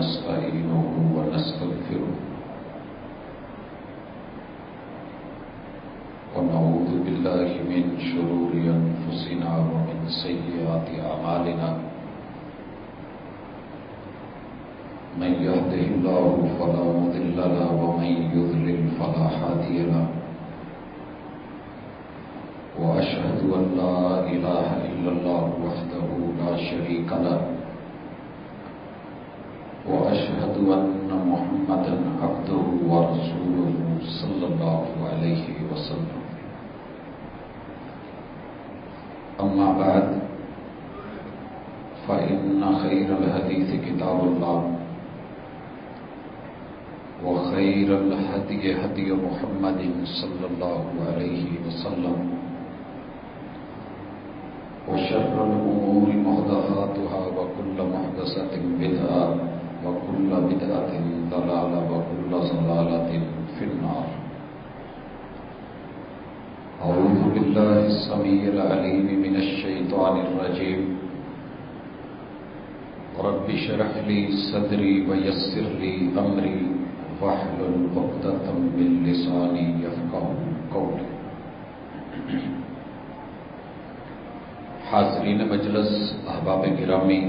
ونستعينه ونستغفره ونعوذ بالله من شرور أنفسنا ومن سيئات أعمالنا من يهده الله فلا مضل له ومن يضلل فلا هادي له وأشهد أن لا إله إلا الله وحده لا شريك له وأشهد أن محمدا عبده ورسوله صلى الله عليه وسلم أما بعد فإن خير الحديث كتاب الله وخير الهدي هدي محمد صلى الله عليه وسلم وشر الأمور محدثاتها وكل محدثة بدعة وكل بدعة ضلالة وكل ضلالة في النار. أعوذ بالله السميع العليم من الشيطان الرجيم. رب اشرح لي صدري ويسر لي أمري واحلل عقدة من لساني يفقهوا قولي. حاضرین مجلس، احباب گرامی،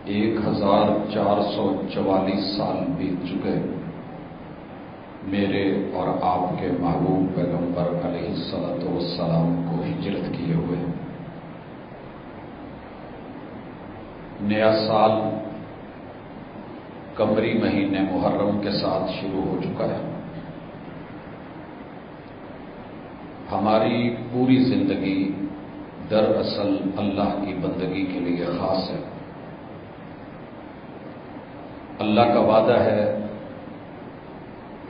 1444 سال بیت چکے میرے اور آپ کے محبوب پیغمبر علیہ الصلوۃ والسلام کو ہجرت کیے ہوئے. نیا سال قمری مہینے محرم کے ساتھ شروع ہو چکا ہے. ہماری پوری زندگی دراصل اللہ کی بندگی کے لیے خاص ہے. اللہ کا وعدہ ہے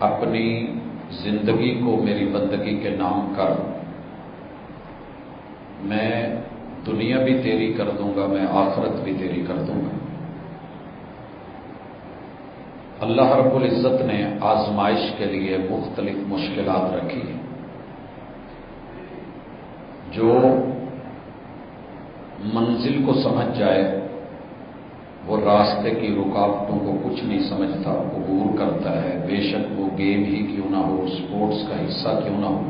اپنی زندگی کو میری بندگی کے نام کر، میں دنیا بھی تیری کر دوں گا، میں آخرت بھی تیری کر دوں گا. اللہ رب العزت نے آزمائش کے لیے مختلف مشکلات رکھی ہیں. جو منزل کو سمجھ جائے وہ راستے کی رکاوٹوں کو کچھ نہیں سمجھتا، عبور کرتا ہے، بے شک وہ گیم ہی کیوں نہ ہو، سپورٹس کا حصہ کیوں نہ ہو.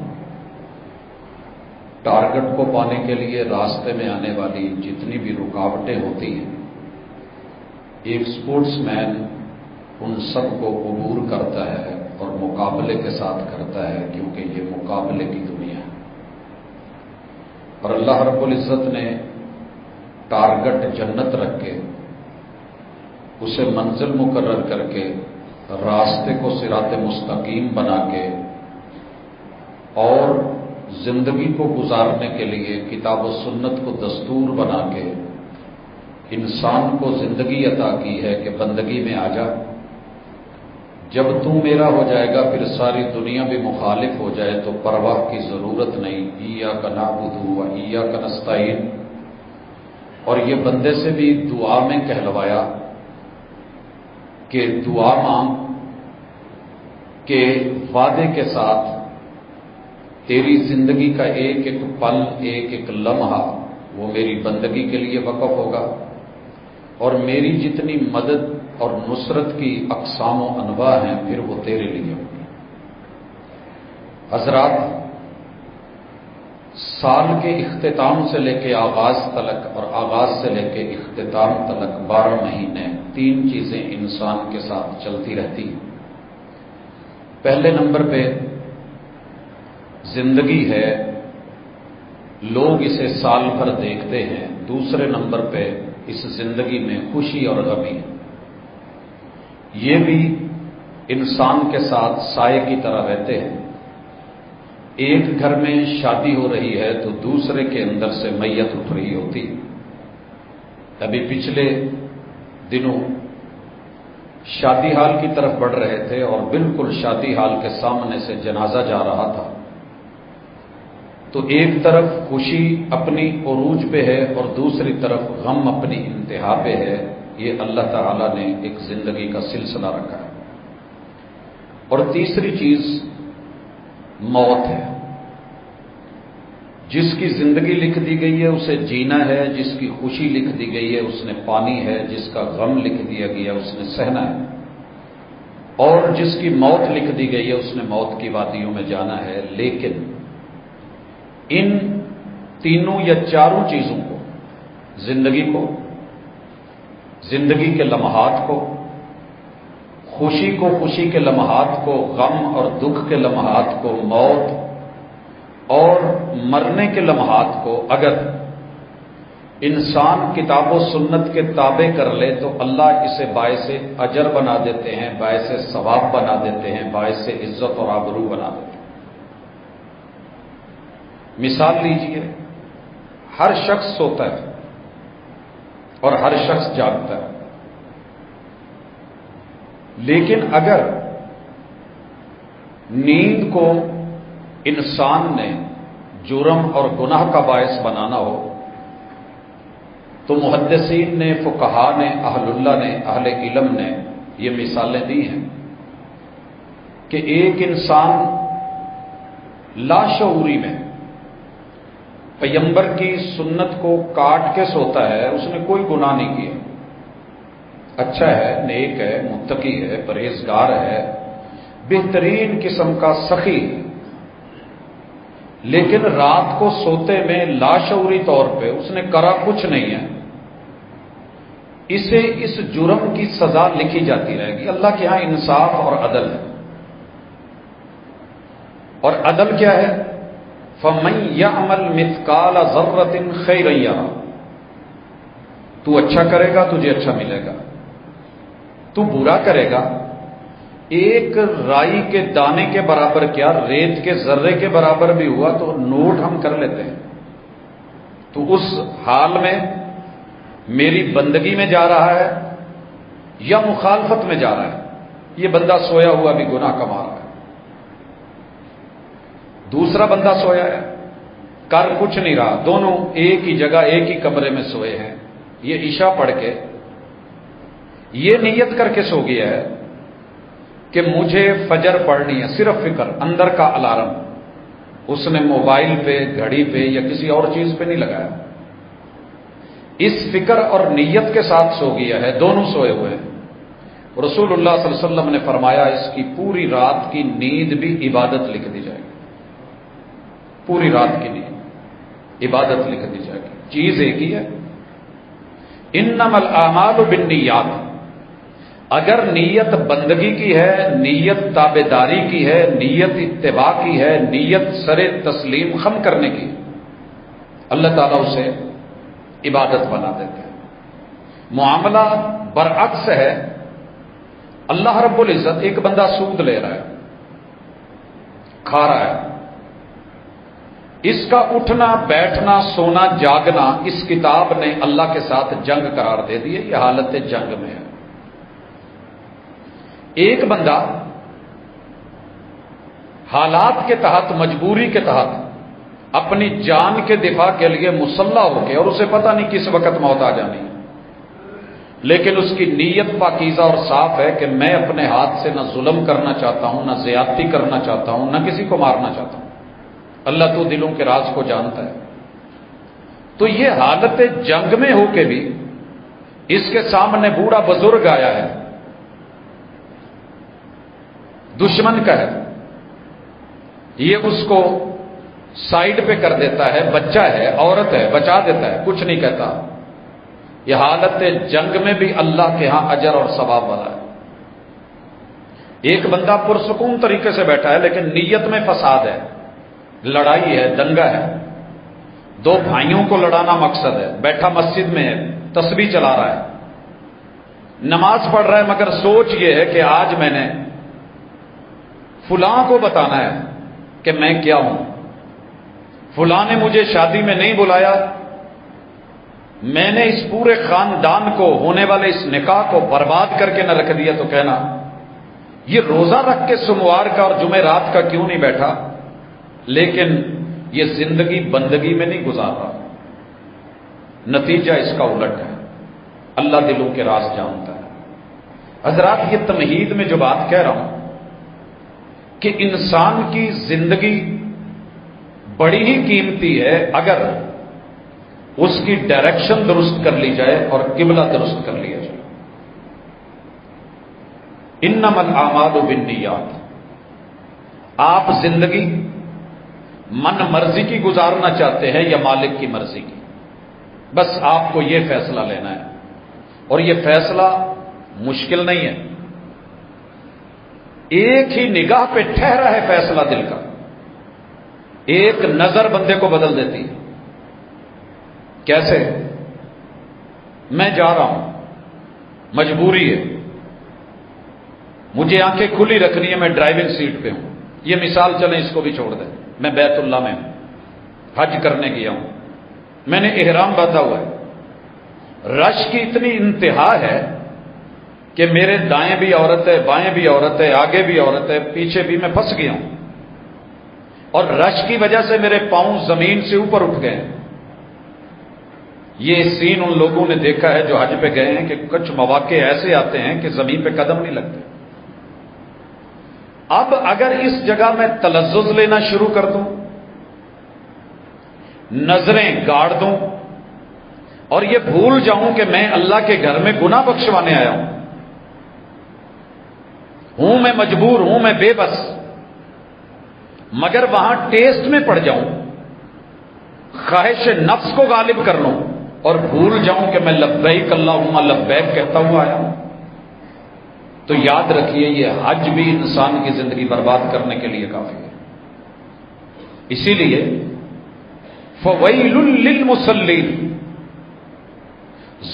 ٹارگٹ کو پانے کے لیے راستے میں آنے والی جتنی بھی رکاوٹیں ہوتی ہیں، ایک سپورٹس مین ان سب کو عبور کرتا ہے اور مقابلے کے ساتھ کرتا ہے، کیونکہ یہ مقابلے کی دنیا ہے. اور اللہ رب العزت نے ٹارگٹ جنت رکھ کے اسے منزل مقرر کر کے راستے کو صراط مستقیم بنا کے اور زندگی کو گزارنے کے لیے کتاب و سنت کو دستور بنا کے انسان کو زندگی عطا کی ہے کہ بندگی میں آ جا. جب تو میرا ہو جائے گا پھر ساری دنیا بھی مخالف ہو جائے تو پرواہ کی ضرورت نہیں. ایاک نعبد و ایاک نستعین. اور یہ بندے سے بھی دعا میں کہلوایا کہ دعا مانگ کہ وعدے کے ساتھ تیری زندگی کا ایک ایک پل، ایک ایک لمحہ وہ میری بندگی کے لیے وقف ہوگا، اور میری جتنی مدد اور نصرت کی اقسام و انواع ہیں پھر وہ تیرے لیے ہوگی. حضرات، سال کے اختتام سے لے کے آغاز تلک اور آغاز سے لے کے اختتام تلک 12 مہینے 3 چیزیں انسان کے ساتھ چلتی رہتی ہیں. پہلے نمبر پہ زندگی ہے، لوگ اسے سال بھر دیکھتے ہیں. دوسرے نمبر پہ اس زندگی میں خوشی اور غمی ہے. یہ بھی انسان کے ساتھ سائے کی طرح رہتے ہیں. ایک گھر میں شادی ہو رہی ہے تو دوسرے کے اندر سے میت اٹھ رہی ہوتی. ابھی پچھلے دنوں شادی ہال کی طرف بڑھ رہے تھے اور بالکل شادی ہال کے سامنے سے جنازہ جا رہا تھا. تو ایک طرف خوشی اپنی عروج پہ ہے اور دوسری طرف غم اپنی انتہا پہ ہے. یہ اللہ تعالیٰ نے ایک زندگی کا سلسلہ رکھا ہے. اور تیسری چیز موت ہے. جس کی زندگی لکھ دی گئی ہے اسے جینا ہے، جس کی خوشی لکھ دی گئی ہے اس نے پانی ہے، جس کا غم لکھ دیا گیا اس نے سہنا ہے، اور جس کی موت لکھ دی گئی ہے اس نے موت کی وادیوں میں جانا ہے۔ لیکن ان تینوں یا چاروں چیزوں کو، زندگی کو، زندگی کے لمحات کو، خوشی کو، خوشی کے لمحات کو، غم اور دکھ کے لمحات کو، موت اور مرنے کے لمحات کو اگر انسان کتاب و سنت کے تابع کر لے تو اللہ اسے باعث اجر بنا دیتے ہیں، باعث ثواب بنا دیتے ہیں، باعث عزت اور آبرو بنا دیتے ہیں۔ مثال لیجئے، ہر شخص سوتا ہے اور ہر شخص جاگتا ہے، لیکن اگر نیند کو انسان نے جرم اور گناہ کا باعث بنانا ہو تو محدثین نے، فقہاء نے، اہل اللہ نے، اہل علم نے یہ مثالیں دی ہیں کہ ایک انسان لاشعوری میں پیغمبر کی سنت کو کاٹ کے سوتا ہے، اس نے کوئی گناہ نہیں کیا، اچھا ہے، نیک ہے، متقی ہے، پرہیزگار ہے، بہترین قسم کا سخی ہے، لیکن رات کو سوتے میں لاشعوری طور پہ اس نے کرا کچھ نہیں ہے، اسے اس جرم کی سزا لکھی جاتی رہے گی۔ اللہ کے ہاں انصاف اور عدل ہے، اور عدل کیا ہے؟ فَمَن يَعْمَلْ مِثْقَالَ ذَرَّةٍ خَيْرًا يَرَهُ، تو اچھا کرے گا تجھے اچھا ملے گا، تو برا کرے گا ایک رائی کے دانے کے برابر کیا، ریت کے ذرے کے برابر بھی ہوا تو نوٹ ہم کر لیتے ہیں، تو اس حال میں میری بندگی میں جا رہا ہے یا مخالفت میں جا رہا ہے؟ یہ بندہ سویا ہوا بھی گناہ کما رہا ہے، دوسرا بندہ سویا ہے کر کچھ نہیں رہا، دونوں ایک ہی جگہ ایک ہی کمرے میں سوئے ہیں، یہ عشاء پڑھ کے یہ نیت کر کے سو گیا ہے کہ مجھے فجر پڑھنی ہے، صرف فکر، اندر کا الارم اس نے موبائل پہ، گھڑی پہ یا کسی اور چیز پہ نہیں لگایا، اس فکر اور نیت کے ساتھ سو گیا ہے، دونوں سوئے ہوئے ہیں۔ رسول اللہ صلی اللہ علیہ وسلم نے فرمایا اس کی پوری رات کی نیند بھی عبادت لکھ دی جائے گی، پوری رات کی نیند عبادت لکھ دی جائے گی۔ چیز ایک ہی ہے، انما الاعمال بالنیات، اگر نیت بندگی کی ہے، نیت تابعداری کی ہے، نیت اتباع کی ہے، نیت سر تسلیم خم کرنے کی، اللہ تعالیٰ اسے عبادت بنا دیتے ہیں۔ معاملہ برعکس ہے، اللہ رب العزت، ایک بندہ سود لے رہا ہے، کھا رہا ہے، اس کا اٹھنا بیٹھنا سونا جاگنا اس کتاب نے اللہ کے ساتھ جنگ قرار دے دی ہے، یہ حالت جنگ میں ہے۔ ایک بندہ حالات کے تحت، مجبوری کے تحت اپنی جان کے دفاع کے لیے مسلح ہو کے، اور اسے پتہ نہیں کس وقت موت آ جانی ہے، لیکن اس کی نیت پاکیزہ اور صاف ہے کہ میں اپنے ہاتھ سے نہ ظلم کرنا چاہتا ہوں، نہ زیادتی کرنا چاہتا ہوں، نہ کسی کو مارنا چاہتا ہوں، اللہ تو دلوں کے راز کو جانتا ہے، تو یہ حالت جنگ میں ہو کے بھی اس کے سامنے بوڑھا بزرگ آیا ہے، دشمن کا ہے، یہ اس کو سائڈ پہ کر دیتا ہے، بچہ ہے، عورت ہے، بچا دیتا ہے، کچھ نہیں کہتا۔ یہ حالت جنگ میں بھی اللہ کے ہاں اجر اور ثواب والا ہے۔ ایک بندہ پرسکون طریقے سے بیٹھا ہے لیکن نیت میں فساد ہے، لڑائی ہے، دنگا ہے، دو بھائیوں کو لڑانا مقصد ہے، بیٹھا مسجد میں ہے، تسبیح چلا رہا ہے، نماز پڑھ رہا ہے، مگر سوچ یہ ہے کہ آج میں نے فلاں کو بتانا ہے کہ میں کیا ہوں، فلاں نے مجھے شادی میں نہیں بلایا، میں نے اس پورے خاندان کو، ہونے والے اس نکاح کو برباد کر کے نہ رکھ دیا، تو کہنا یہ روزہ رکھ کے سوموار کا اور جمعرات کا کیوں نہیں بیٹھا، لیکن یہ زندگی بندگی میں نہیں گزار رہا، نتیجہ اس کا الٹ ہے۔ اللہ دلوں کے راز جانتا ہے۔ حضرات، یہ تمہید میں جو بات کہہ رہا ہوں کہ انسان کی زندگی بڑی ہی قیمتی ہے اگر اس کی ڈائریکشن درست کر لی جائے اور قبلہ درست کر لیا جائے۔ انما الاعمال بالنیات، آپ زندگی من مرضی کی گزارنا چاہتے ہیں یا مالک کی مرضی کی، بس آپ کو یہ فیصلہ لینا ہے، اور یہ فیصلہ مشکل نہیں ہے، ایک ہی نگاہ پہ ٹھہرا ہے فیصلہ دل کا، ایک نظر بندے کو بدل دیتی ہے۔ کیسے؟ میں جا رہا ہوں، مجبوری ہے، مجھے آنکھیں کھلی رکھنی ہے، میں ڈرائیونگ سیٹ پہ ہوں، یہ مثال چلیں اس کو بھی چھوڑ دیں، میں بیت اللہ میں ہوں، حج کرنے گیا ہوں، میں نے احرام باندھا ہوا ہے، رش کی اتنی انتہا ہے کہ میرے دائیں بھی عورت ہے، بائیں بھی عورت ہے، آگے بھی عورت ہے، پیچھے بھی، میں پھنس گیا ہوں، اور رش کی وجہ سے میرے پاؤں زمین سے اوپر اٹھ گئے۔ یہ سین ان لوگوں نے دیکھا ہے جو حج پہ گئے ہیں کہ کچھ مواقع ایسے آتے ہیں کہ زمین پہ قدم نہیں لگتے۔ اب اگر اس جگہ میں تلذذ لینا شروع کر دوں، نظریں گاڑ دوں، اور یہ بھول جاؤں کہ میں اللہ کے گھر میں گناہ بخشوانے آیا ہوں میں مجبور ہوں، میں بے بس، مگر وہاں ٹیسٹ میں پڑ جاؤں، خواہش نفس کو غالب کر لوں اور بھول جاؤں کہ میں لبیک اللہم لبیک کہتا ہوا آیا ہوں، تو یاد رکھیے یہ حج بھی انسان کی زندگی برباد کرنے کے لیے کافی ہے۔ اسی لیے فویل للمصلین،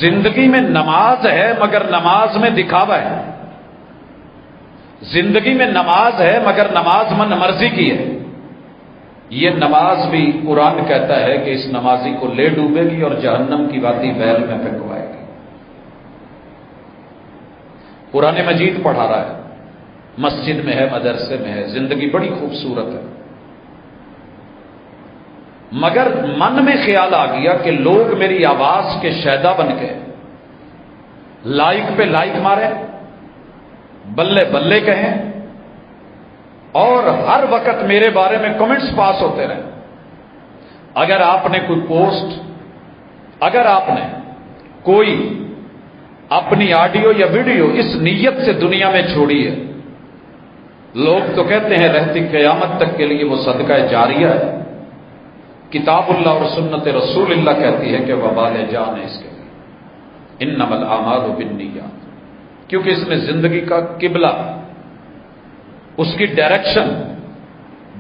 زندگی میں نماز ہے مگر نماز میں دکھاوا ہے، زندگی میں نماز ہے مگر نماز من مرضی کی ہے۔ یہ نماز بھی قرآن کہتا ہے کہ اس نمازی کو لے ڈوبے گی اور جہنم کی وادی بیل میں پھینکوائے گی۔ قرآن مجید پڑھا رہا ہے، مسجد میں ہے، مدرسے میں ہے، زندگی بڑی خوبصورت ہے، مگر من میں خیال آ گیا کہ لوگ میری آواز کے شیدا بن کے لائک پہ لائک مارے، بلے بلے کہیں، اور ہر وقت میرے بارے میں کمنٹس پاس ہوتے رہیں۔ اگر آپ نے کوئی پوسٹ، اگر آپ نے کوئی اپنی آڈیو یا ویڈیو اس نیت سے دنیا میں چھوڑی ہے، لوگ تو کہتے ہیں رہتی قیامت تک کے لیے وہ صدقہ جاریہ ہے، کتاب اللہ اور سنت رسول اللہ کہتی ہے کہ وبال جان ہے اس کے لیے، انما الاعمال بالنیات، کیونکہ اس نے زندگی کا قبلہ، اس کی ڈائریکشن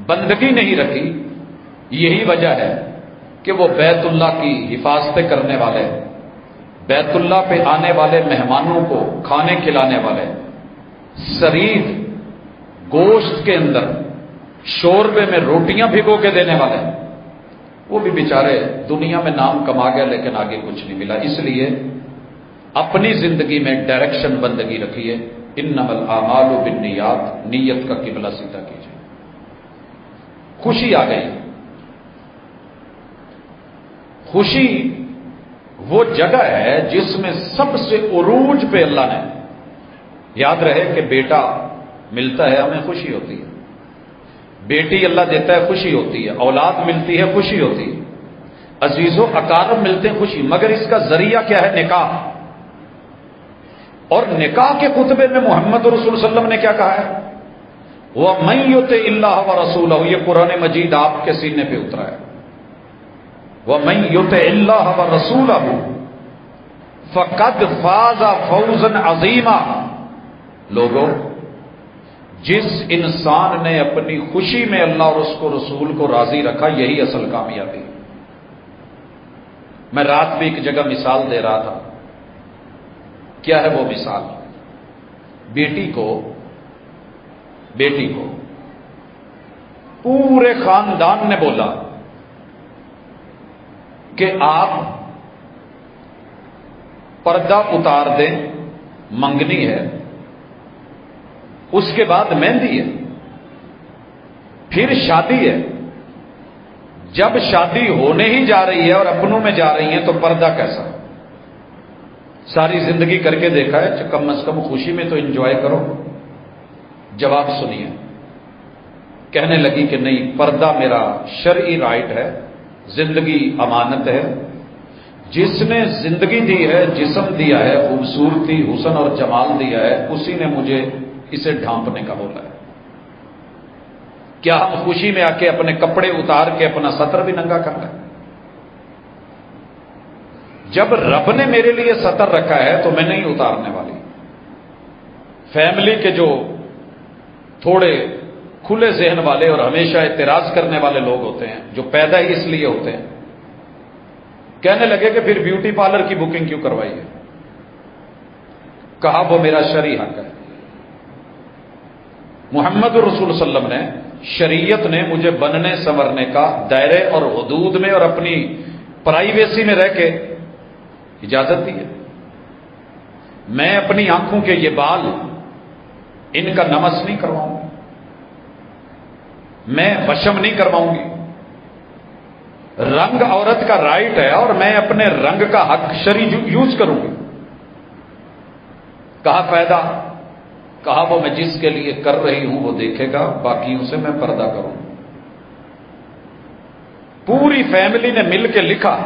بندگی نہیں رکھی۔ یہی وجہ ہے کہ وہ بیت اللہ کی حفاظتیں کرنے والے، بیت اللہ پہ آنے والے مہمانوں کو کھانے کھلانے والے، شریف گوشت کے اندر شوربے میں روٹیاں بھگو کے دینے والے، وہ بھی بیچارے دنیا میں نام کما گئے لیکن آگے کچھ نہیں ملا۔ اس لیے اپنی زندگی میں ڈائریکشن بندگی رکھیے، انما الاعمال بالنیات، نیت کا قبلہ سیدھا کیجیے۔ خوشی آ گئی، خوشی وہ جگہ ہے جس میں سب سے عروج پہ اللہ نے، یاد رہے کہ بیٹا ملتا ہے ہمیں خوشی ہوتی ہے، بیٹی اللہ دیتا ہے خوشی ہوتی ہے، اولاد ملتی ہے خوشی ہوتی ہے، عزیزوں اقارب ملتے ہیں خوشی، مگر اس کا ذریعہ کیا ہے؟ نکاح۔ اور نکاح کے خطبے میں محمد رسول صلی اللہ علیہ وسلم نے کیا کہا ہے؟ وَمَن يُطِعِ اللَّهَ وَرَسُولَهُ، یہ قرآن مجید آپ کے سینے پہ اترا ہے، وَمَن يُطِعِ اللَّهَ وَرَسُولَهُ فَقَدْ فَازَ فَوْزًا عَظِيمًا۔ لوگوں، جس انسان نے اپنی خوشی میں اللہ اور اس کو رسول کو راضی رکھا، یہی اصل کامیابی۔ میں رات بھی ایک جگہ مثال دے رہا تھا، کیا ہے وہ مثال؟ بیٹی کو پورے خاندان نے بولا کہ آپ پردہ اتار دیں، منگنی ہے، اس کے بعد مہندی ہے، پھر شادی ہے۔ جب شادی ہونے ہی جا رہی ہے اور اپنوں میں جا رہی ہیں تو پردہ کیسا؟ ساری زندگی کر کے دیکھا ہے، کم از کم خوشی میں تو انجوائے کرو۔ جواب سنیے، کہنے لگی کہ نہیں، پردہ میرا شرعی رائٹ ہے، زندگی امانت ہے، جس نے زندگی دی ہے، جسم دیا ہے، خوبصورتی، حسن اور جمال دیا ہے، اسی نے مجھے اسے ڈھانپنے کا بولا ہے۔ کیا ہم خوشی میں آ کے اپنے کپڑے اتار کے اپنا سطر بھی ننگا کر لیں؟ جب رب نے میرے لیے سطر رکھا ہے تو میں نہیں اتارنے والی۔ فیملی کے جو تھوڑے کھلے ذہن والے اور ہمیشہ اعتراض کرنے والے لوگ ہوتے ہیں، جو پیدا ہی اس لیے ہوتے ہیں، کہنے لگے کہ پھر بیوٹی پارلر کی بکنگ کیوں کروائی ہے؟ کہا وہ میرا شرعی حق ہے۔ محمد رسول صلی اللہ علیہ وسلم نے، شریعت نے مجھے بننے سنورنے کا دائرے اور حدود میں اور اپنی پرائیویسی میں رہ کے اجازت دی ہے۔ میں اپنی آنکھوں کے یہ بال ان کا نمس نہیں کرواؤں گی، میں وشم نہیں کرواؤں گی۔ رنگ عورت کا رائٹ ہے اور میں اپنے رنگ کا حق شرعی یوز کروں گی۔ کہا فائدہ؟ کہا وہ میں جس کے لیے کر رہی ہوں وہ دیکھے گا، باقیوں سے میں پردہ کروں۔ پوری فیملی نے مل کے لکھا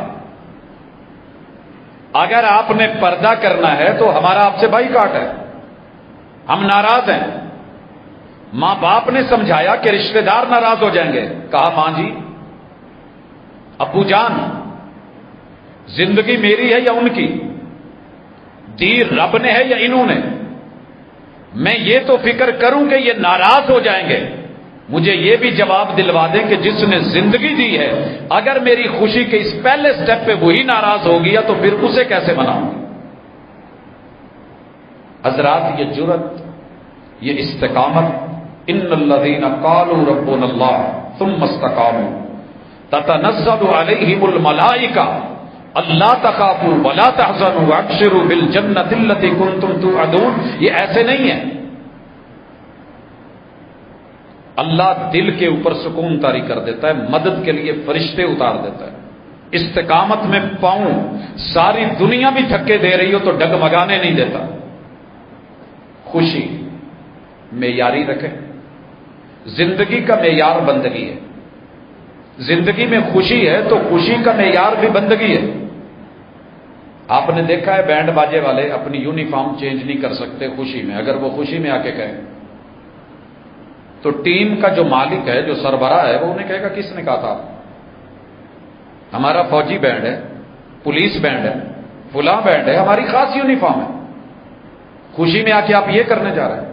اگر آپ نے پردہ کرنا ہے تو ہمارا آپ سے بائیکاٹ ہے، ہم ناراض ہیں۔ ماں باپ نے سمجھایا کہ رشتہ دار ناراض ہو جائیں گے۔ کہا ماں جی، ابو جان، زندگی میری ہے یا ان کی؟ دی رب نے ہے یا انہوں نے؟ میں یہ تو فکر کروں کہ یہ ناراض ہو جائیں گے، مجھے یہ بھی جواب دلوا دیں کہ جس نے زندگی دی ہے اگر میری خوشی کے اس پہلے سٹیپ پہ وہی ناراض ہو گیا تو پھر اسے کیسے مناؤں گی؟ حضرات، یہ جرت، یہ استقامت، ان الذین قالوا ربنا اللہ ثم استقاموا تتنزل علیہم الملائکہ اللہ تخافوا ولا تحزنوا وابشروا بالجنۃ التی کنتم توعدون۔ یہ ایسے نہیں ہے۔ اللہ دل کے اوپر سکون طاری کر دیتا ہے، مدد کے لیے فرشتے اتار دیتا ہے۔ استقامت میں پاؤں ساری دنیا بھی دھکے دے رہی ہو تو ڈگمگانے نہیں دیتا۔ خوشی معیاری رکھیں۔ زندگی کا معیار بندگی ہے۔ زندگی میں خوشی ہے تو خوشی کا معیار بھی بندگی ہے۔ آپ نے دیکھا ہے بینڈ باجے والے اپنی یونیفارم چینج نہیں کر سکتے خوشی میں، اگر وہ خوشی میں آ کے کہیں تو ٹیم کا جو مالک ہے، جو سربراہ ہے، وہ انہیں کہے گا کس نے کہا تھا؟ ہمارا فوجی بینڈ ہے، پولیس بینڈ ہے، فلاں بینڈ ہے، ہماری خاص یونیفارم ہے، خوشی میں آ کے آپ یہ کرنے جا رہے ہیں۔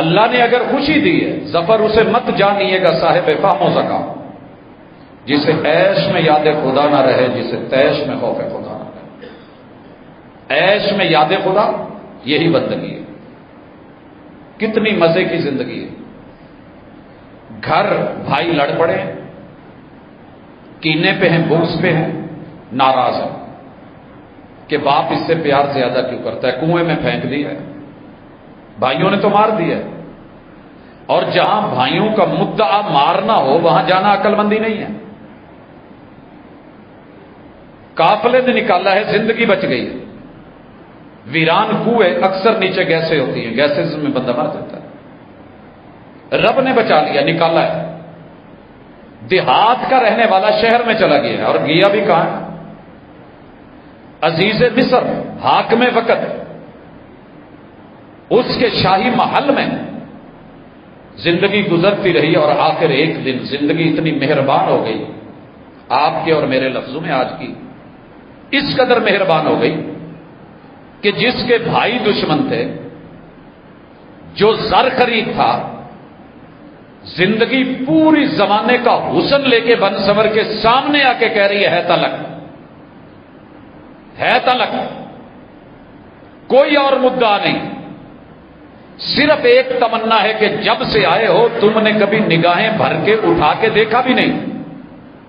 اللہ نے اگر خوشی دی ہے، ظفر اسے مت جانیے گا صاحب فہم و ذکا، جسے عیش میں یاد خدا نہ رہے، جسے تیش میں خوف خدا نہ رہے۔ عیش میں یاد خدا، یہی بندگی ہے۔ کتنی مزے کی زندگی ہے۔ گھر بھائی لڑ پڑے، کینے پہ ہیں، بغض پہ ہیں، ناراض ہیں کہ باپ اس سے پیار زیادہ کیوں کرتا ہے، کنویں میں پھینک دیا ہے، بھائیوں نے تو مار دیا ہے۔ اور جہاں بھائیوں کا مدعا مارنا ہو وہاں جانا عقل مندی نہیں ہے۔ قافلے نے نکالا ہے، زندگی بچ گئی ہے۔ ویران کنویں اکثر نیچے گیسیں ہوتی ہیں، گیسز میں بندہ مر جاتا ہے۔ رب نے بچا لیا، نکالا ہے۔ دیہات کا رہنے والا شہر میں چلا گیا ہے، اور گیا بھی کہاں ہے؟ عزیز مصر، حاکم وقت، اس کے شاہی محل میں زندگی گزرتی رہی، اور آخر ایک دن زندگی اتنی مہربان ہو گئی، آپ کے اور میرے لفظوں میں آج کی اس قدر مہربان ہو گئی کہ جس کے بھائی دشمن تھے، جو زر خرید تھا، زندگی پوری زمانے کا حسن لے کے بن سنور کے سامنے آ کے کہہ رہی ہے تلک، ہے تلک، کوئی اور مدعا نہیں، صرف ایک تمنا ہے کہ جب سے آئے ہو تم نے کبھی نگاہیں بھر کے اٹھا کے دیکھا بھی نہیں،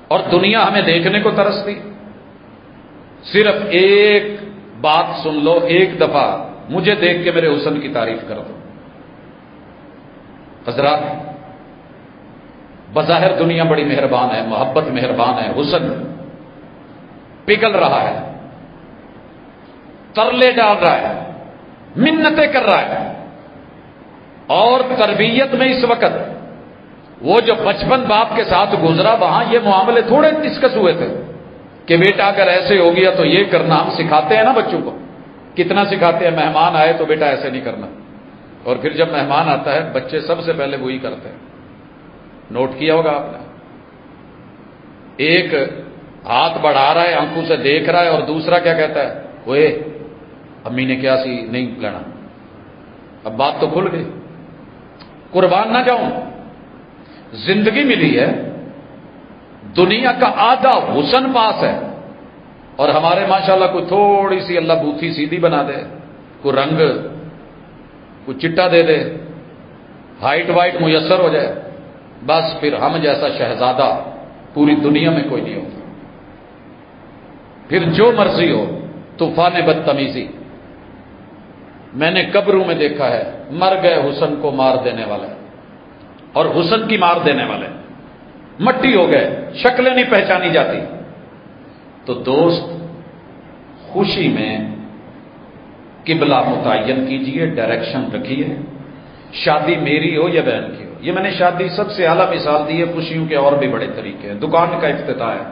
اور دنیا ہمیں دیکھنے کو ترستی۔ صرف ایک بات سن لو، ایک دفعہ مجھے دیکھ کے میرے حسن کی تعریف کر دو۔ حضرات، بظاہر دنیا بڑی مہربان ہے، محبت مہربان ہے، حسن پگھل رہا ہے، ترلے ڈال رہا ہے، منتیں کر رہا ہے، اور تربیت میں اس وقت وہ جو بچپن باپ کے ساتھ گزرا وہاں یہ معاملے تھوڑے ڈسکس ہوئے تھے کہ بیٹا اگر ایسے ہو گیا تو یہ کرنا. ہم سکھاتے ہیں نا بچوں کو, کتنا سکھاتے ہیں, مہمان آئے تو بیٹا ایسے نہیں کرنا, اور پھر جب مہمان آتا ہے بچے سب سے پہلے وہی کرتے ہیں. نوٹ کیا ہوگا آپ نے, ایک ہاتھ بڑھا رہا ہے, آنکھوں سے دیکھ رہا ہے, اور دوسرا کیا کہتا ہے, اوے امی نے کیا سی نہیں لینا. اب بات تو کھل گئی. قربان نہ جاؤں, زندگی ملی ہے, دنیا کا آدھا حسن پاس ہے, اور ہمارے ماشاءاللہ کوئی تھوڑی سی اللہ بوتھی سیدھی بنا دے, کوئی رنگ کوئی چٹا دے دے, ہائٹ وائٹ میسر ہو جائے, بس پھر ہم جیسا شہزادہ پوری دنیا میں کوئی نہیں ہوتا. پھر جو مرضی ہو, طوفان بدتمیزی. میں نے قبروں میں دیکھا ہے, مر گئے حسن کو مار دینے والے, اور حسن کی مار دینے والے مٹی ہو گئے, شکلیں نہیں پہچانی جاتی. تو دوست, خوشی میں قبلہ متعین کیجئے, ڈائریکشن رکھیے. شادی میری ہو یا بہن کی ہو, یہ میں نے شادی سب سے اعلیٰ مثال دی ہے, خوشیوں کے اور بھی بڑے طریقے ہیں. دکان کا افتتاح ہے,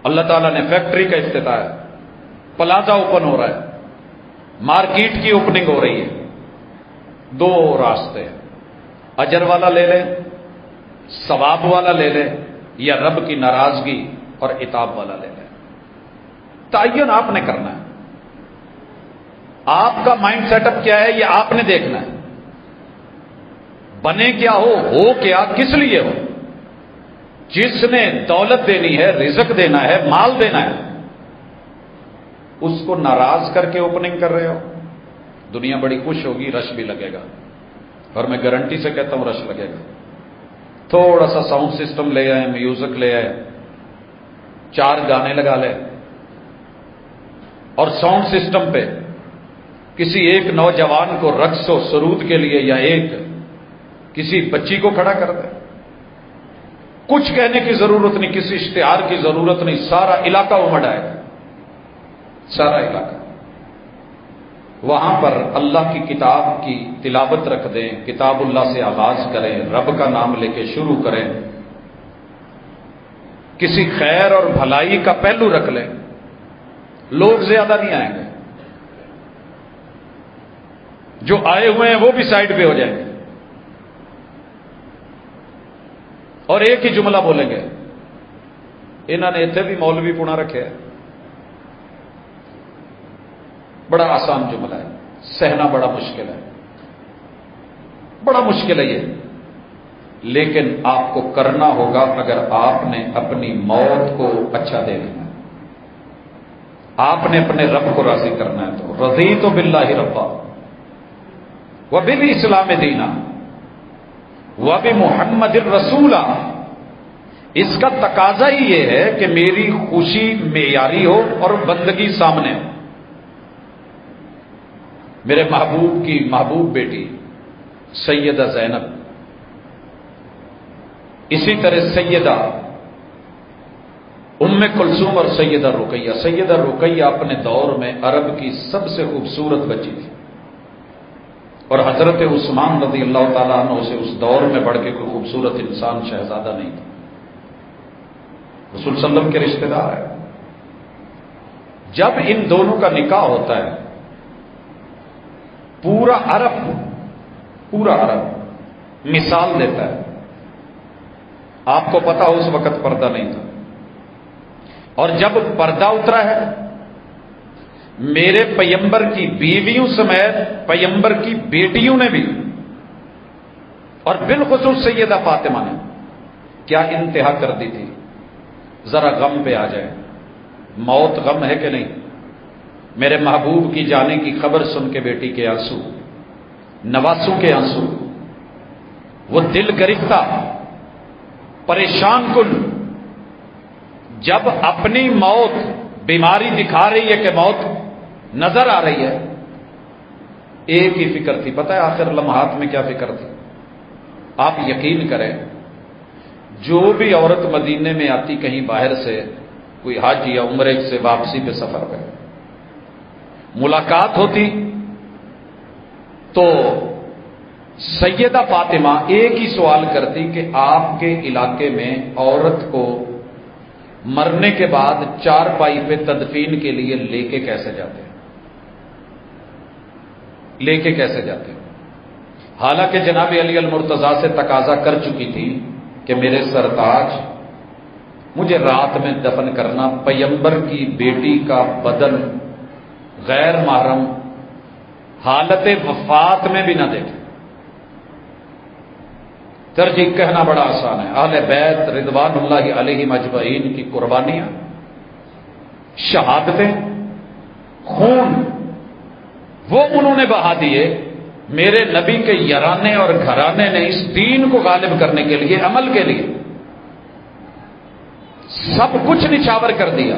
اللہ تعالیٰ نے فیکٹری کا افتتاح ہے, پلازا اوپن ہو رہا ہے, مارکیٹ کی اوپننگ ہو رہی ہے. دو راستے ہیں, اجر والا لے لے, ثواب والا لے لے, یا رب کی ناراضگی اور عتاب والا لے لے. تعین آپ نے کرنا ہے. آپ کا مائنڈ سیٹ اپ کیا ہے یہ آپ نے دیکھنا ہے. بنے کیا ہو کیا, کس لیے ہو. جس نے دولت دینی ہے, رزق دینا ہے, مال دینا ہے, اس کو ناراض کر کے اوپننگ کر رہے ہو. دنیا بڑی خوش ہوگی, رش بھی لگے گا, اور میں گارنٹی سے کہتا ہوں رش لگے گا. تھوڑا سا ساؤنڈ سسٹم لے آئے, میوزک لے آئے, 4 گانے لگا لے, اور ساؤنڈ سسٹم پہ کسی ایک نوجوان کو رقص و سرود کے لیے, یا ایک کسی بچی کو کھڑا کر دے. کچھ کہنے کی ضرورت نہیں, کسی اشتہار کی ضرورت نہیں, سارا علاقہ امڑ آئے, سارا علاقہ. وہاں پر اللہ کی کتاب کی تلاوت رکھ دیں, کتاب اللہ سے آغاز کریں, رب کا نام لے کے شروع کریں, کسی خیر اور بھلائی کا پہلو رکھ لیں. لوگ زیادہ نہیں آئیں گے, جو آئے ہوئے ہیں وہ بھی سائڈ پہ ہو جائیں گے, اور ایک ہی جملہ بولیں گے. انہوں نے اتنے بھی مولوی پونا رکھے ہے. بڑا آسان جملہ ہے, سہنا بڑا مشکل ہے, بڑا مشکل ہے یہ, لیکن آپ کو کرنا ہوگا اگر آپ نے اپنی موت کو اچھا دیکھنا ہے, آپ نے اپنے رب کو راضی کرنا ہے. تو رضیت باللہ ربا وبالاسلام دینا وبمحمد الرسولا. اس کا تقاضا ہی یہ ہے کہ میری خوشی معیاری ہو اور بندگی سامنے ہو. میرے محبوب کی محبوب بیٹی سیدہ زینب, اسی طرح سیدہ ام کلثوم اور سیدہ رقیہ. سیدہ رقیہ اپنے دور میں عرب کی سب سے خوبصورت بچی تھی, اور حضرت عثمان رضی اللہ تعالیٰ عنہ سے اس دور میں بڑھ کے کوئی خوبصورت انسان شہزادہ نہیں تھا. رسول صلی اللہ علیہ وسلم کے رشتہ دار ہے. جب ان دونوں کا نکاح ہوتا ہے, پورا عرب مثال دیتا ہے. آپ کو پتا ہو اس وقت پردہ نہیں تھا, اور جب پردہ اترا ہے, میرے پیمبر کی بیویوں سمیت پیمبر کی بیٹیوں نے بھی, اور بالخصوص سیدہ فاطمہ نے کیا انتہا کر دی تھی. ذرا غم پہ آ جائے, موت غم ہے کہ نہیں. میرے محبوب کی جانے کی خبر سن کے بیٹی کے آنسو, نواسوں کے آنسو, وہ دل گرفتہ پریشان کن. جب اپنی موت بیماری دکھا رہی ہے کہ موت نظر آ رہی ہے, ایک ہی فکر تھی. پتہ ہے آخر لمحات میں کیا فکر تھی؟ آپ یقین کریں, جو بھی عورت مدینے میں آتی کہیں باہر سے, کوئی حج یا عمرے سے واپسی پہ سفر پہ, ملاقات ہوتی تو سیدہ فاطمہ ایک ہی سوال کرتی کہ آپ کے علاقے میں عورت کو مرنے کے بعد چارپائی پہ تدفین کے لیے لے کے کیسے جاتے ہیں؟ لے کے کیسے جاتے ہیں؟ حالانکہ جناب علی المرتضیٰ سے تقاضا کر چکی تھی کہ میرے سرتاج مجھے رات میں دفن کرنا، پیغمبر کی بیٹی کا بدن غیر محرم حالت وفات میں بھی نہ دیکھیں۔ ترجیح کہنا بڑا آسان ہے، اہل بیت رضوان اللہ علیہم اجمعین کی قربانیاں، شہادتیں، خون، وہ انہوں نے بہا دیے۔ میرے نبی کے یارانے اور گھرانے نے اس دین کو غالب کرنے کے لیے، عمل کے لیے سب کچھ نچھاور کر دیا،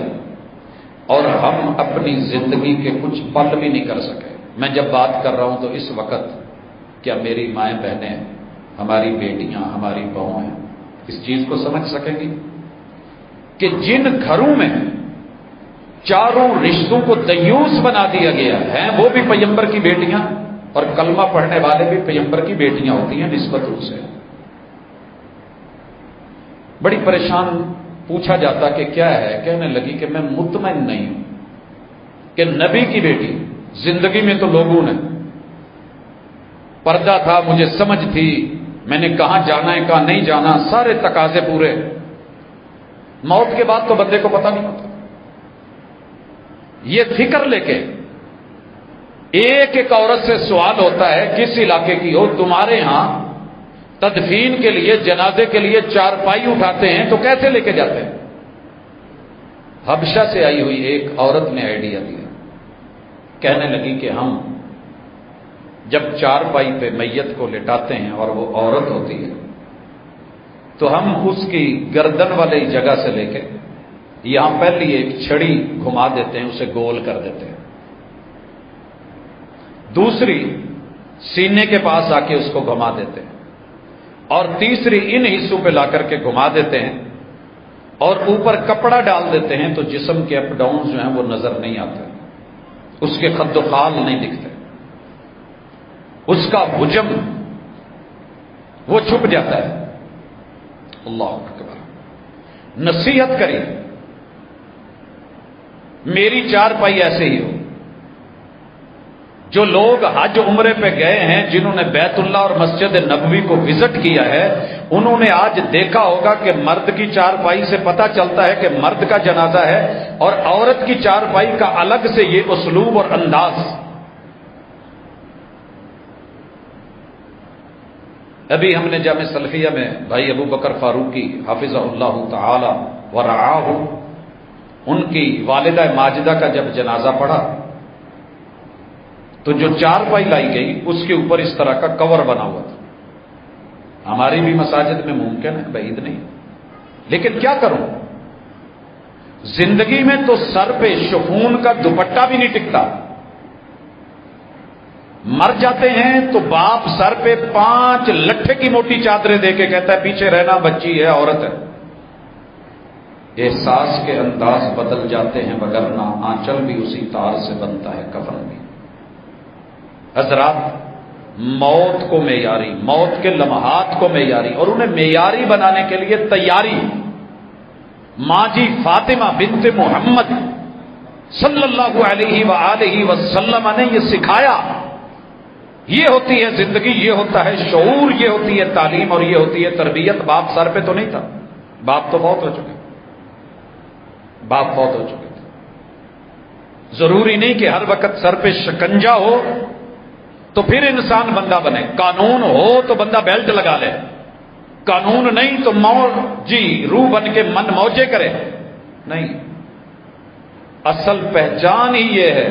اور ہم اپنی زندگی کے کچھ پل بھی نہیں کر سکے۔ میں جب بات کر رہا ہوں تو اس وقت کیا میری مائیں بہنیں، ہماری بیٹیاں، ہماری بہویں ہیں، اس چیز کو سمجھ سکیں گی کہ جن گھروں میں چاروں رشتوں کو دیوس بنا دیا گیا ہے، وہ بھی پیغمبر کی بیٹیاں، اور کلمہ پڑھنے والے بھی پیغمبر کی بیٹیاں ہوتی ہیں نسبت ان سے۔ بڑی پریشان پوچھا جاتا کہ کیا ہے، کہنے لگی کہ میں مطمئن نہیں ہوں کہ نبی کی بیٹی، زندگی میں تو لوگوں نے پردہ تھا، مجھے سمجھ تھی، میں نے کہاں جانا ہے کہاں نہیں جانا، سارے تقاضے پورے، موت کے بعد تو بندے کو پتہ نہیں ہوتا۔ یہ فکر لے کے ایک ایک عورت سے سوال ہوتا ہے، کس علاقے کی ہو، تمہارے ہاں تدفین کے لیے، جنازے کے لیے چارپائی اٹھاتے ہیں تو کیسے لے کے جاتے ہیں؟ حبشہ سے آئی ہوئی ایک عورت نے آئیڈیا دیا، کہنے لگی کہ ہم جب چارپائی پہ میت کو لٹاتے ہیں اور وہ عورت ہوتی ہے تو ہم اس کی گردن والی جگہ سے لے کے یہاں پہلی ایک چھڑی گھما دیتے ہیں، اسے گول کر دیتے ہیں، دوسری سینے کے پاس آ کے اس کو گھما دیتے ہیں، اور تیسری ان حصوں پہ لا کر کے گھما دیتے ہیں، اور اوپر کپڑا ڈال دیتے ہیں تو جسم کے اپ ڈاؤن جو ہیں وہ نظر نہیں آتے، اس کے خد و خال نہیں دکھتے، اس کا حجم وہ چھپ جاتا ہے۔ اللہ اکبر، نصیحت کری، میری چارپائی ایسے ہی ہو۔ جو لوگ حج عمرے پہ گئے ہیں، جنہوں نے بیت اللہ اور مسجد نبوی کو وزٹ کیا ہے، انہوں نے آج دیکھا ہوگا کہ مرد کی چارپائی سے پتہ چلتا ہے کہ مرد کا جنازہ ہے، اور عورت کی چارپائی کا الگ سے یہ اسلوب اور انداز۔ ابھی ہم نے جامع سلفیہ میں بھائی ابو بکر فاروقی حافظہ اللہ تعالی ورعاہ، ان کی والدہ ماجدہ کا جب جنازہ پڑھا تو جو چارپائی لائی گئی اس کے اوپر اس طرح کا کور بنا ہوا تھا۔ ہماری بھی مساجد میں ممکن ہے، بعید نہیں، لیکن کیا کروں، زندگی میں تو سر پہ شفون کا دوپٹہ بھی نہیں ٹکتا، مر جاتے ہیں تو باپ سر پہ 5 لٹھے کی موٹی چادریں دے کے کہتا ہے پیچھے رہنا، بچی ہے، عورت ہے۔ احساس کے انداز بدل جاتے ہیں، وگرنہ آنچل بھی اسی تار سے بنتا ہے، کفن بھی۔ حضرات، موت کو معیاری، موت کے لمحات کو معیاری، اور انہیں معیاری بنانے کے لیے تیاری ماں جی فاطمہ بنت محمد صلی اللہ علیہ وآلہ وسلم نے یہ سکھایا۔ یہ ہوتی ہے زندگی، یہ ہوتا ہے شعور، یہ ہوتی ہے تعلیم، اور یہ ہوتی ہے تربیت۔ باپ سر پہ تو نہیں تھا، باپ تو فوت ہو چکے، باپ فوت ہو چکے تھے۔ ضروری نہیں کہ ہر وقت سر پہ شکنجا ہو تو پھر انسان بندہ بنے، قانون ہو تو بندہ بیلٹ لگا لے، قانون نہیں تو جی روح بن کے من موجے کرے، نہیں۔ اصل پہچان ہی یہ ہے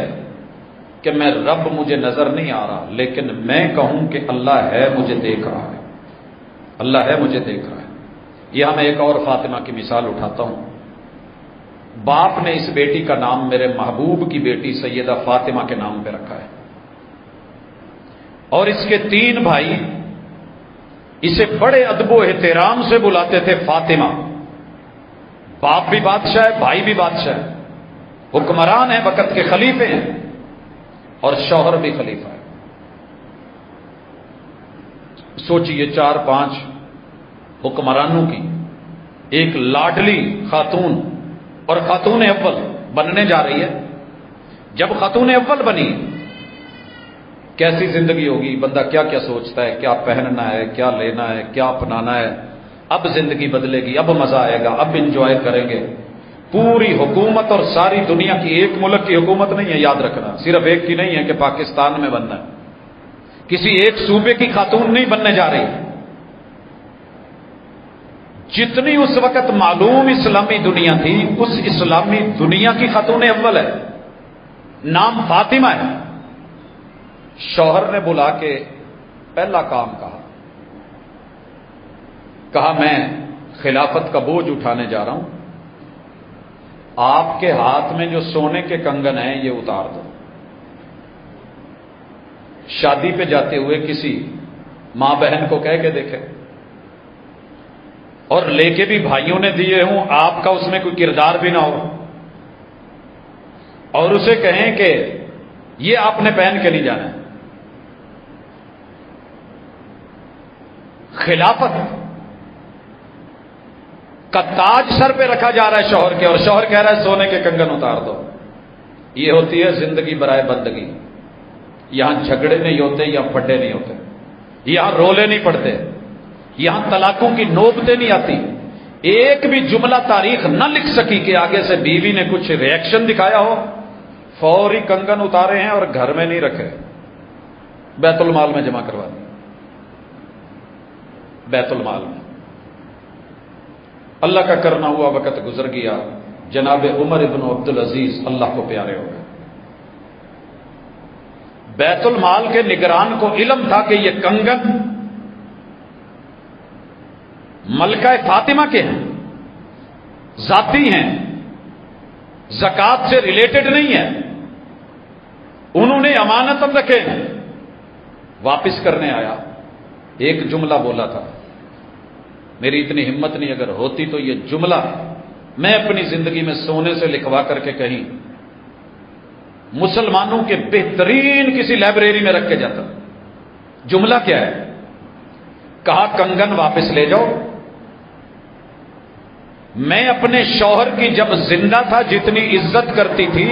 کہ میں رب مجھے نظر نہیں آ رہا، لیکن میں کہوں کہ اللہ ہے، مجھے دیکھ رہا ہے، اللہ ہے، مجھے دیکھ رہا ہے۔ یہاں میں ایک اور فاطمہ کی مثال اٹھاتا ہوں۔ باپ نے اس بیٹی کا نام میرے محبوب کی بیٹی سیدہ فاطمہ کے نام پہ رکھا ہے، اور اس کے 3 بھائی اسے بڑے ادب و احترام سے بلاتے تھے فاطمہ۔ باپ بھی بادشاہ ہے، بھائی بھی بادشاہ ہے، حکمران ہیں، وقت کے خلیفے ہیں، اور شوہر بھی خلیفہ ہے۔ سوچئے 4-5 حکمرانوں کی ایک لاڈلی خاتون، اور خاتون اول بننے جا رہی ہے. جب خاتون اول بنی کیسی زندگی ہوگی، بندہ کیا کیا سوچتا ہے، کیا پہننا ہے، کیا لینا ہے، کیا اپنانا ہے. اب زندگی بدلے گی، اب مزہ آئے گا، اب انجوائے کریں گے. پوری حکومت اور ساری دنیا کی، ایک ملک کی حکومت نہیں ہے، یاد رکھنا، صرف ایک کی نہیں ہے کہ پاکستان میں بننا ہے، کسی ایک صوبے کی خاتون نہیں بننے جا رہی. جتنی اس وقت معلوم اسلامی دنیا تھی، اس اسلامی دنیا کی خاتون اول ہے، نام فاطمہ ہے. شوہر نے بلا کے پہلا کام کہا میں خلافت کا بوجھ اٹھانے جا رہا ہوں، آپ کے ہاتھ میں جو سونے کے کنگن ہیں یہ اتار دو. شادی پہ جاتے ہوئے کسی ماں بہن کو کہہ کے دیکھے، اور لے کے بھی بھائیوں نے دیے ہوں، آپ کا اس میں کوئی کردار بھی نہ ہو، اور اسے کہیں کہ یہ آپ نے پہن کے نہیں جانا. خلافت کا تاج سر پہ رکھا جا رہا ہے شوہر کے، اور شوہر کہہ رہا ہے سونے کے کنگن اتار دو. یہ ہوتی ہے زندگی برائے بندگی. یہاں جھگڑے نہیں ہوتے، یہاں پھڈے نہیں ہوتے، یہاں رولے نہیں پڑتے، یہاں طلاقوں کی نوبتیں نہیں آتی. ایک بھی جملہ تاریخ نہ لکھ سکی کہ آگے سے بیوی نے کچھ ری ایکشن دکھایا ہو، فوری کنگن اتارے ہیں اور گھر میں نہیں رکھے، بیت المال میں جمع کروا دی. بیت المال میں. اللہ کا کرنا ہوا وقت گزر گیا، جناب عمر ابن عبدالعزیز اللہ کو پیارے ہو گئے. بیت المال کے نگران کو علم تھا کہ یہ کنگن ملکہ فاطمہ کے ہیں، ذاتی ہیں، زکات سے ریلیٹڈ نہیں ہے. انہوں نے امانتاً رکھے، واپس کرنے آیا. ایک جملہ بولا تھا، میری اتنی ہمت نہیں، اگر ہوتی تو یہ جملہ میں اپنی زندگی میں سونے سے لکھوا کر کے کہیں مسلمانوں کے بہترین کسی لائبریری میں رکھ کے جاتا. جملہ کیا ہے؟ کہا کنگن واپس لے جاؤ. میں اپنے شوہر کی جب زندہ تھا جتنی عزت کرتی تھی،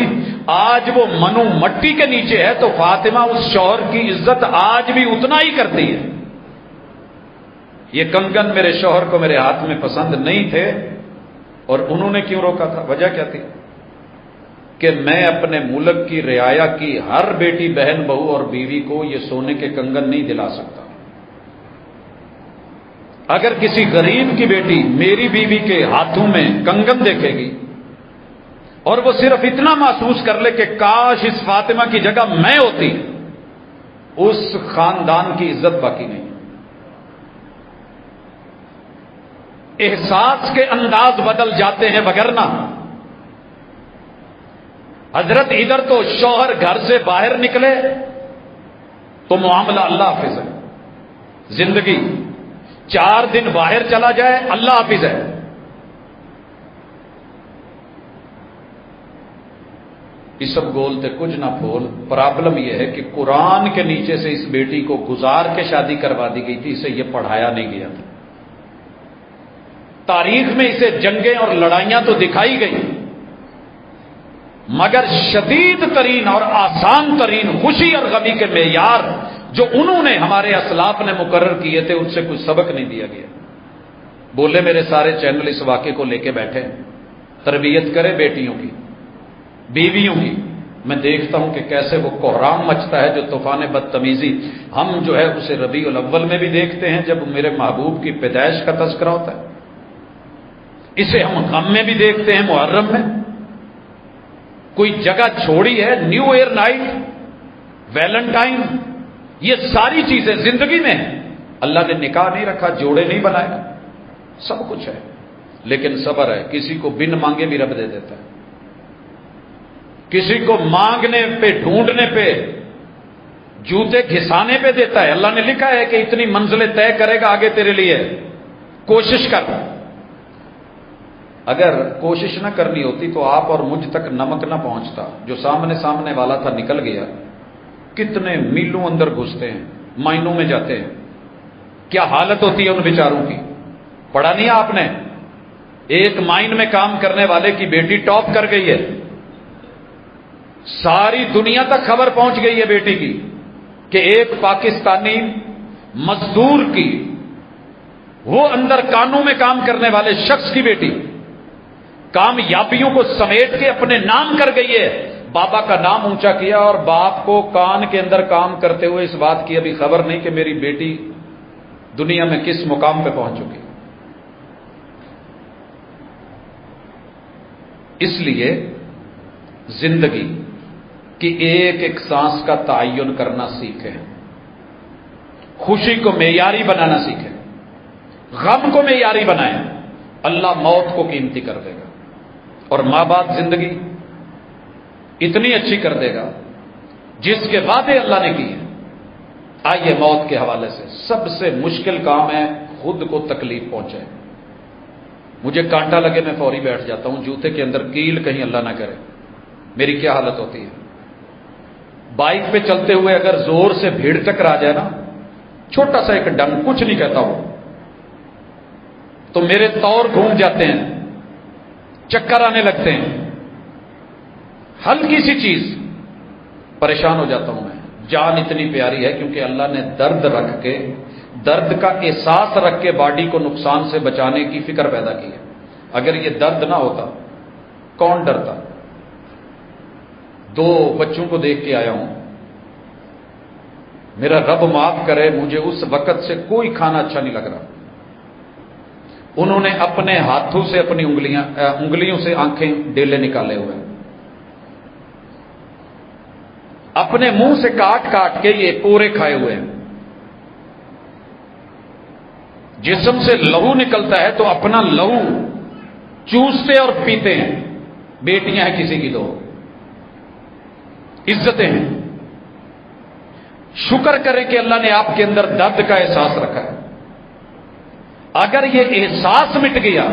آج وہ منو مٹی کے نیچے ہے تو فاطمہ اس شوہر کی عزت آج بھی اتنا ہی کرتی ہے. یہ کنگن میرے شوہر کو میرے ہاتھ میں پسند نہیں تھے، اور انہوں نے کیوں روکا تھا؟ وجہ کیا تھی؟ کہ میں اپنے ملک کی رعایا کی ہر بیٹی بہن بہو اور بیوی کو یہ سونے کے کنگن نہیں دلا سکتا. اگر کسی غریب کی بیٹی میری بیوی کے ہاتھوں میں کنگن دیکھے گی اور وہ صرف اتنا محسوس کر لے کہ کاش اس فاطمہ کی جگہ میں ہوتی، اس خاندان کی عزت باقی نہیں. احساس کے انداز بدل جاتے ہیں، وگرنہ حضرت ادھر تو شوہر گھر سے باہر نکلے تو معاملہ اللہ حافظ ہے. زندگی 4 دن باہر چلا جائے اللہ حافظ ہے. اسب گولتے کچھ نہ پھول. پرابلم یہ ہے کہ قرآن کے نیچے سے اس بیٹی کو گزار کے شادی کروا دی گئی تھی، اسے یہ پڑھایا نہیں گیا تھا. تاریخ میں اسے جنگیں اور لڑائیاں تو دکھائی گئی، مگر شدید ترین اور آسان ترین خوشی اور غمی کے معیار جو انہوں نے، ہمارے اسلاف نے مقرر کیے تھے، ان سے کوئی سبق نہیں دیا گیا. بولے میرے سارے چینل اس واقعے کو لے کے بیٹھے، تربیت کرے بیٹیوں کی، بیویوں کی. میں دیکھتا ہوں کہ کیسے وہ کوہرام مچتا ہے، جو طوفان بدتمیزی ہم جو ہے اسے ربیع الاول میں بھی دیکھتے ہیں جب میرے محبوب کی پیدائش کا تذکرہ ہوتا ہے، اسے ہم غم میں بھی دیکھتے ہیں، محرم میں. کوئی جگہ چھوڑی ہے، نیو ایئر نائٹ، ویلنٹائن، یہ ساری چیزیں زندگی میں ہیں. اللہ نے نکاح نہیں رکھا، جوڑے نہیں بنائے، سب کچھ ہے، لیکن صبر ہے. کسی کو بن مانگے بھی رب دے دیتا ہے، کسی کو مانگنے پہ، ڈھونڈنے پہ، جوتے گھسانے پہ دیتا ہے. اللہ نے لکھا ہے کہ اتنی منزلیں طے کرے گا آگے تیرے لیے، کوشش کر. اگر کوشش نہ کرنی ہوتی تو آپ اور مجھ تک نمک نہ پہنچتا. جو سامنے والا تھا نکل گیا. کتنے میلوں اندر گھستے ہیں، مائنوں میں جاتے ہیں. کیا حالت ہوتی ہے ان بیچاروں کی؟ پڑھا نہیں آپ نے؟ ایک مائن میں کام کرنے والے کی بیٹی ٹاپ کر گئی ہے، ساری دنیا تک خبر پہنچ گئی ہے بیٹی کی کہ ایک پاکستانی مزدور کی، وہ اندر کانوں میں کام کرنے والے شخص کی بیٹی کامیابیوں کو سمیٹ کے اپنے نام کر گئی ہے، بابا کا نام اونچا کیا، اور باپ کو کان کے اندر کام کرتے ہوئے اس بات کی ابھی خبر نہیں کہ میری بیٹی دنیا میں کس مقام پہ پہنچ چکی۔ اس لیے زندگی کی ایک ایک سانس کا تعین کرنا سیکھیں، خوشی کو معیاری بنانا سیکھیں، غم کو معیاری بنائیں، اللہ موت کو قیمتی کر دے گا اور ماں باپ زندگی اتنی اچھی کر دے گا جس کے وعدے اللہ نے کیے۔ آئیے موت کے حوالے سے سب سے مشکل کام ہے خود کو تکلیف پہنچے۔ مجھے کانٹا لگے میں فوری بیٹھ جاتا ہوں، جوتے کے اندر کیل کہیں اللہ نہ کرے، میری کیا حالت ہوتی ہے۔ بائک پہ چلتے ہوئے اگر زور سے بھیڑ ٹکرا جائے نا، چھوٹا سا ایک ڈنگ، کچھ نہیں کہتا ہوں، تو میرے طور گھوم جاتے ہیں، چکر آنے لگتے ہیں، ہلکی سی چیز پریشان ہو جاتا ہوں میں۔ جان اتنی پیاری ہے کیونکہ اللہ نے درد رکھ کے، درد کا احساس رکھ کے باڈی کو نقصان سے بچانے کی فکر پیدا کی ہے۔ اگر یہ درد نہ ہوتا کون ڈرتا؟ 2 بچوں کو دیکھ کے آیا ہوں، میرا رب معاف کرے، مجھے اس وقت سے کوئی کھانا اچھا نہیں لگ رہا۔ انہوں نے اپنے ہاتھوں سے اپنی انگلیوں سے آنکھیں ڈیلے نکالے ہوئے، اپنے منہ سے کاٹ کاٹ کے یہ پورے کھائے ہوئے ہیں۔ جسم سے لہو نکلتا ہے تو اپنا لہو چوستے اور پیتے ہیں۔ بیٹیاں ہیں کسی کی، 2 عزتیں ہیں۔ شکر کریں کہ اللہ نے آپ کے اندر درد کا احساس رکھا ہے۔ اگر یہ احساس مٹ گیا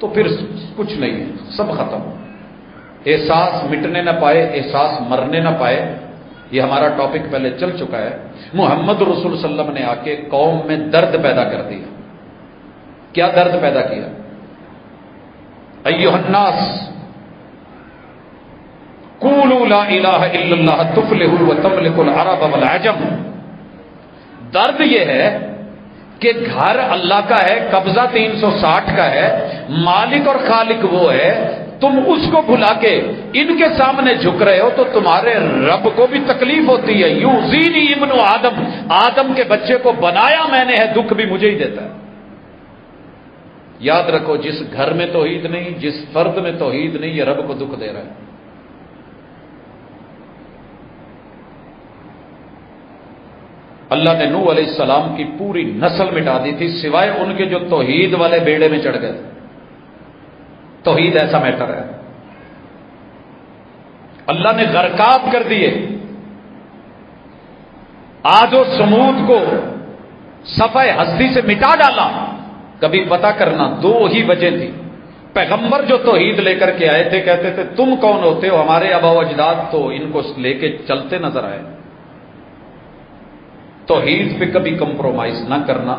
تو پھر کچھ نہیں ہے، سب ختم۔ احساس مٹنے نہ پائے، احساس مرنے نہ پائے، یہ ہمارا ٹاپک پہلے چل چکا ہے۔ محمد رسول صلی اللہ علیہ وسلم نے آ کے قوم میں درد پیدا کر دیا۔ کیا درد پیدا کیا؟ ایھا الناس قولوا لا الہ الا اللہ تفلحوا وتملکوا العرب والعجم۔ درد یہ ہے کہ گھر اللہ کا ہے، قبضہ 360 کا ہے، مالک اور خالق وہ ہے، تم اس کو بھلا کے ان کے سامنے جھک رہے ہو تو تمہارے رب کو بھی تکلیف ہوتی ہے۔ یؤذینی ابن آدم، آدم کے بچے کو بنایا میں نے ہے، دکھ بھی مجھے ہی دیتا ہے۔ یاد رکھو، جس گھر میں توحید نہیں، جس فرد میں توحید نہیں، یہ رب کو دکھ دے رہا ہے۔ اللہ نے نوح علیہ السلام کی پوری نسل مٹا دی تھی سوائے ان کے جو توحید والے بیڑے میں چڑھ گئے۔ توحید ایسا میٹر ہے، اللہ نے غرقاب کر دیے۔ آج و سمود کو صفحہ ہستی سے مٹا ڈالا۔ کبھی پتا کرنا 2 ہی وجہ تھی۔ پیغمبر جو توحید لے کر کے آئے تھے کہتے تھے تم کون ہوتے ہو، ہمارے آبا و اجداد تو ان کو لے کے چلتے نظر آئے۔ توحید پہ کبھی کمپرومائز نہ کرنا،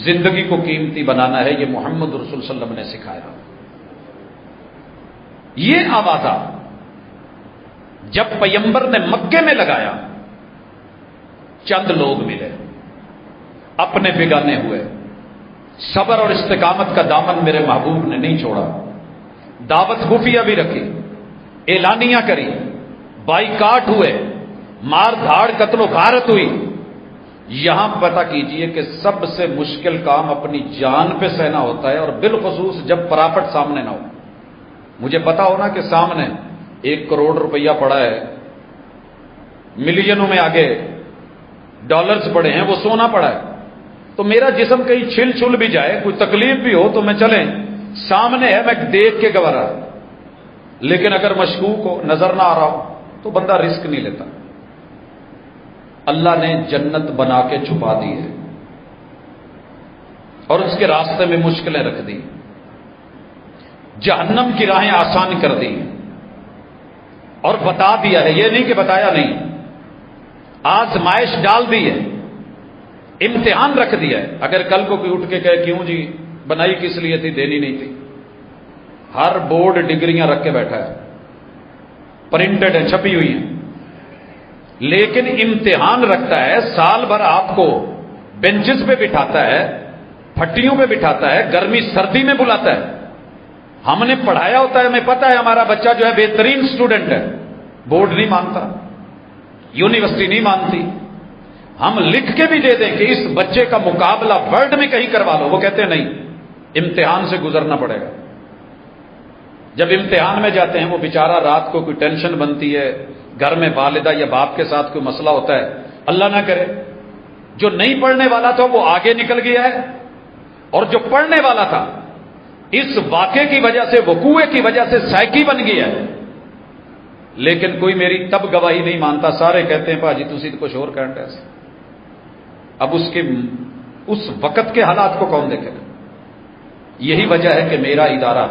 زندگی کو قیمتی بنانا ہے، یہ محمد رسول صلی اللہ علیہ وسلم نے سکھایا۔ یہ آوازہ جب پیغمبر نے مکے میں لگایا، چند لوگ ملے، اپنے بگانے ہوئے۔ صبر اور استقامت کا دامن میرے محبوب نے نہیں چھوڑا، دعوت خفیہ بھی رکھی، اعلانیہ کری، بائیکاٹ ہوئے، مار دھاڑ قتل و غارت ہوئی۔ یہاں پتہ کیجئے کہ سب سے مشکل کام اپنی جان پہ سہنا ہوتا ہے، اور بالخصوص جب پرافٹ سامنے نہ ہو۔ مجھے پتا ہونا کہ سامنے 1 کروڑ روپیہ پڑا ہے، ملینوں میں آگے ڈالرز پڑے ہیں، وہ سونا پڑا ہے، تو میرا جسم کہیں چھل چھل بھی جائے، کوئی تکلیف بھی ہو تو میں چلیں سامنے ہے، میں دیکھ کے گوارا۔ لیکن اگر مشکوک ہو، نظر نہ آ رہا ہو تو بندہ رسک نہیں لیتا۔ اللہ نے جنت بنا کے چھپا دی ہے اور اس کے راستے میں مشکلیں رکھ دی، جہنم کی راہیں آسان کر دی اور بتا دیا ہے، یہ نہیں کہ بتایا نہیں، آزمائش ڈال دی ہے، امتحان رکھ دیا ہے. اگر کل کو کوئی اٹھ کے کہے کیوں جی بنائی کس لیے تھی، دینی نہیں تھی. ہر بورڈ ڈگریاں رکھ کے بیٹھا ہے، پرنٹڈ ہے، چھپی ہوئی ہیں، لیکن امتحان رکھتا ہے. سال بھر آپ کو بینچز پہ بٹھاتا ہے، پھٹیوں پہ بٹھاتا ہے، گرمی سردی میں بلاتا ہے. ہم نے پڑھایا ہوتا ہے، ہمیں پتا ہے ہمارا بچہ جو ہے بہترین سٹوڈنٹ ہے، بورڈ نہیں مانتا، یونیورسٹی نہیں مانتی. ہم لکھ کے بھی دے دیں کہ اس بچے کا مقابلہ ورلڈ میں کہیں کروا لو، وہ کہتے ہیں نہیں، امتحان سے گزرنا پڑے گا. جب امتحان میں جاتے ہیں وہ بیچارہ رات کو کوئی ٹینشن بنتی ہے، گھر میں والدہ یا باپ کے ساتھ کوئی مسئلہ ہوتا ہے، اللہ نہ کرے جو نہیں پڑھنے والا تھا وہ آگے نکل گیا ہے، اور جو پڑھنے والا تھا اس واقعے کی وجہ سے، وقوع کی وجہ سے سائیکی بن گیا ہے. لیکن کوئی میری تب گواہی نہیں مانتا، سارے کہتے ہیں پاجی تسی تو کچھ اور کہتے ہیں. اب اس وقت کے حالات کو کون دیکھے گا؟ یہی وجہ ہے کہ میرا ادارہ،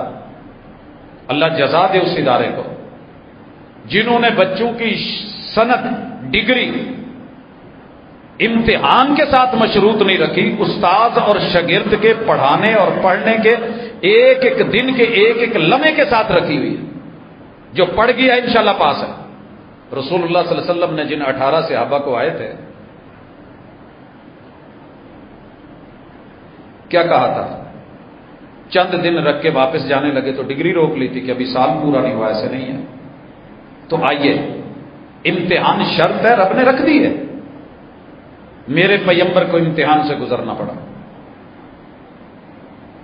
اللہ جزا دے اس ادارے کو، جنہوں نے بچوں کی سند، ڈگری امتحان کے ساتھ مشروط نہیں رکھی، استاد اور شاگرد کے پڑھانے اور پڑھنے کے ایک ایک دن کے ایک ایک لمحے کے ساتھ رکھی ہوئی ہے. جو پڑھ گیا انشاءاللہ پاس ہے. رسول اللہ صلی اللہ علیہ وسلم نے جن 18 صحابہ کو آئے تھے، کیا کہا تھا؟ چند دن رکھ کے واپس جانے لگے تو ڈگری روک لی تھی کہ ابھی سال پورا نہیں ہوا، ایسے نہیں ہے. تو آئیے، امتحان شرط ہے، رب نے رکھ دی ہے. میرے پیغمبر کو امتحان سے گزرنا پڑا.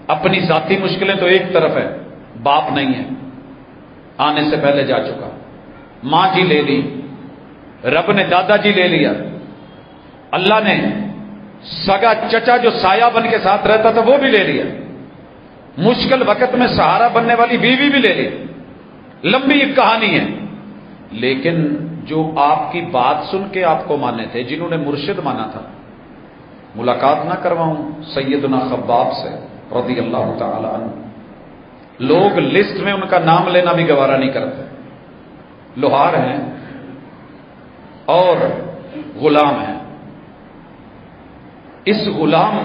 اپنی ذاتی مشکلیں تو ایک طرف ہے، باپ نہیں ہے، آنے سے پہلے جا چکا، ماں جی لے لی، رب نے دادا جی لے لیا، اللہ نے سگا چچا جو سایہ بن کے ساتھ رہتا تھا وہ بھی لے لیا، مشکل وقت میں سہارا بننے والی بیوی بھی لے لی. لمبی ایک کہانی ہے. لیکن جو آپ کی بات سن کے آپ کو مانے تھے، جنہوں نے مرشد مانا تھا، ملاقات نہ کرواؤں سیدنا خباب سے رضی اللہ تعالی عنہ. لوگ لسٹ میں ان کا نام لینا بھی گوارا نہیں کرتے. لوہار ہیں اور غلام ہیں. اس غلام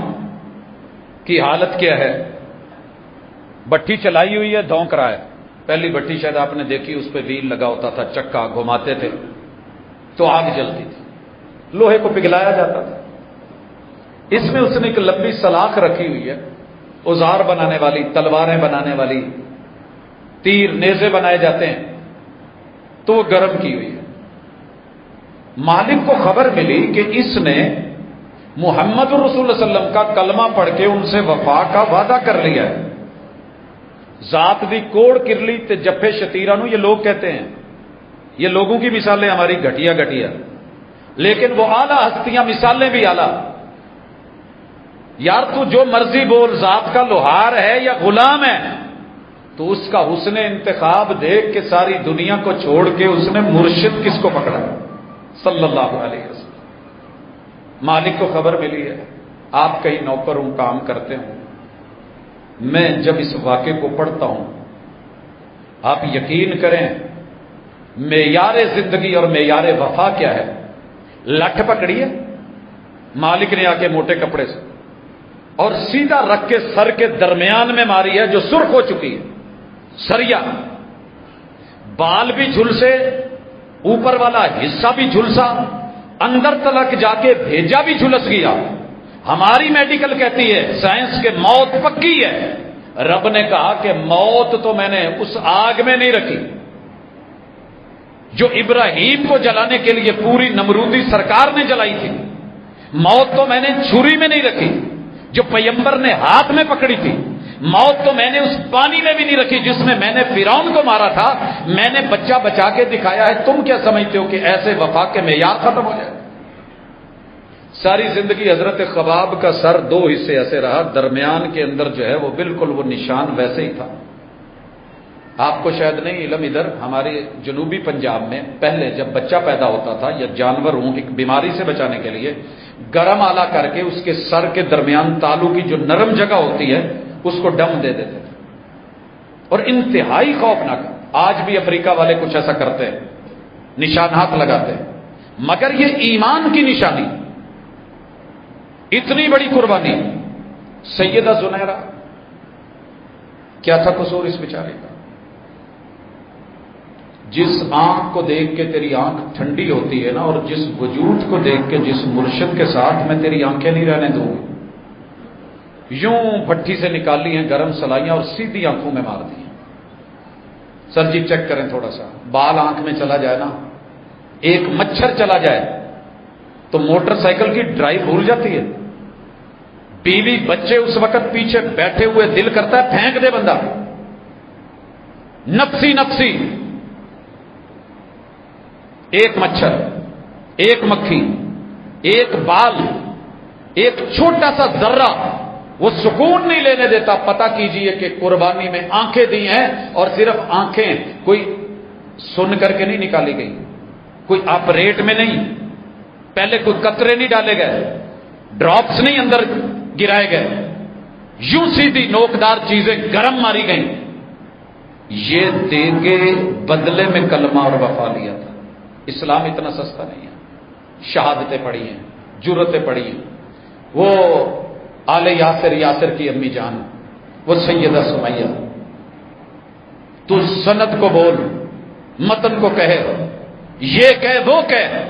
کی حالت کیا ہے؟ بٹھی چلائی ہوئی ہے، دھونک رہا ہے. پہلی بٹھی شاید آپ نے دیکھی، اس پہ ویل لگا ہوتا تھا، چکا گھماتے تھے تو آگ جلتی تھی، لوہے کو پگھلایا جاتا تھا. اس میں اس نے ایک لمبی سلاخ رکھی ہوئی ہے، اوزار بنانے والی، تلواریں بنانے والی، تیر نیزے بنائے جاتے ہیں، تو وہ گرم کی ہوئی ہے. مالک کو خبر ملی کہ اس نے محمد رسول اللہ صلی اللہ علیہ وسلم کا کلمہ پڑھ کے ان سے وفا کا وعدہ کر لیا ہے. ذات دی کوڑ کرلی تے جفے شتیرہ نو یہ لوگ کہتے ہیں. یہ لوگوں کی مثالیں ہماری گھٹیا گھٹیا، لیکن وہ اعلیٰ ہستیاں، مثالیں بھی اعلیٰ. یار تو جو مرضی بول، ذات کا لوہار ہے یا غلام ہے، تو اس کا حسن انتخاب دیکھ کے ساری دنیا کو چھوڑ کے اس نے مرشد کس کو پکڑا؟ صلی اللہ علیہ وسلم. مالک کو خبر ملی ہے، آپ کہیں نوکر ہوں، کام کرتے ہوں. میں جب اس واقعے کو پڑھتا ہوں، آپ یقین کریں معیار زندگی اور معیار وفا کیا ہے. لٹھ پکڑی ہے مالک نے آ کے موٹے کپڑے سے، اور سیدھا رکھ کے سر کے درمیان میں ماری ہے جو سرخ ہو چکی ہے. سریا، بال بھی جھلسے، اوپر والا حصہ بھی جھلسا، اندر تلک جا کے بھیجا بھی جھلس گیا. ہماری میڈیکل کہتی ہے، سائنس کے موت پکی ہے. رب نے کہا کہ موت تو میں نے اس آگ میں نہیں رکھی جو ابراہیم کو جلانے کے لیے پوری نمرودی سرکار نے جلائی تھی. موت تو میں نے چھری میں نہیں رکھی جو پیغمبر نے ہاتھ میں پکڑی تھی. موت تو میں نے اس پانی میں بھی نہیں رکھی جس میں میں نے فرعون کو مارا تھا. میں نے بچہ بچا کے دکھایا ہے. تم کیا سمجھتے ہو کہ ایسے وفا کے معیار ختم ہو جائے؟ ساری زندگی حضرت خباب کا سر دو حصے ایسے رہا، درمیان کے اندر جو ہے وہ بالکل وہ نشان ویسے ہی تھا. آپ کو شاید نہیں علم، ادھر ہمارے جنوبی پنجاب میں پہلے جب بچہ پیدا ہوتا تھا یا جانور ہوں ایک بیماری سے بچانے کے لیے گرم آلہ کر کے اس کے سر کے درمیان تالو کی جو نرم جگہ ہوتی ہے اس کو ڈم دے دیتے تھے، اور انتہائی خوفناک. آج بھی افریقہ والے کچھ ایسا کرتے ہیں، نشانات لگاتے ہیں، مگر یہ ایمان کی نشانی. اتنی بڑی قربانی. سیدہ زنیرہ، کیا تھا قصور اس بیچارے کا؟ جس آنکھ کو دیکھ کے تیری آنکھ ٹھنڈی ہوتی ہے نا، اور جس وجود کو دیکھ کے جس مرشد کے ساتھ میں تیری آنکھیں نہیں رہنے دوں گی، یوں بھٹی سے نکالی ہیں گرم سلائیاں اور سیدھی آنکھوں میں مار دی. سر جی چیک کریں تھوڑا سا، بال آنکھ میں چلا جائے نا، ایک مچھر چلا جائے تو موٹر سائیکل کی ڈرائیو بھول جاتی ہے. بیوی بچے اس وقت پیچھے بیٹھے ہوئے دل کرتا ہے پھینک دے بندہ. نفسی نفسی. ایک مچھر، ایک مکھی، ایک بال، ایک چھوٹا سا ذرہ وہ سکون نہیں لینے دیتا. پتہ کیجئے کہ قربانی میں آنکھیں دی ہیں، اور صرف آنکھیں کوئی سن کر کے نہیں نکالی گئی، کوئی آپریٹ میں نہیں، پہلے کوئی قطرے نہیں ڈالے گئے، ڈراپس نہیں اندر گرائے گئے، یوں سیدھی نوکدار چیزیں گرم ماری گئیں. یہ دے کے بدلے میں کلمہ اور وفا لیا تھا. اسلام اتنا سستا نہیں ہے. شہادتیں پڑھی ہیں، جرتیں پڑھی ہیں. وہ آل یاسر کی امی جان، وہ سیدہ سمیہ، تو سند کو بول، متن کو کہے، یہ کہے وہ کہے.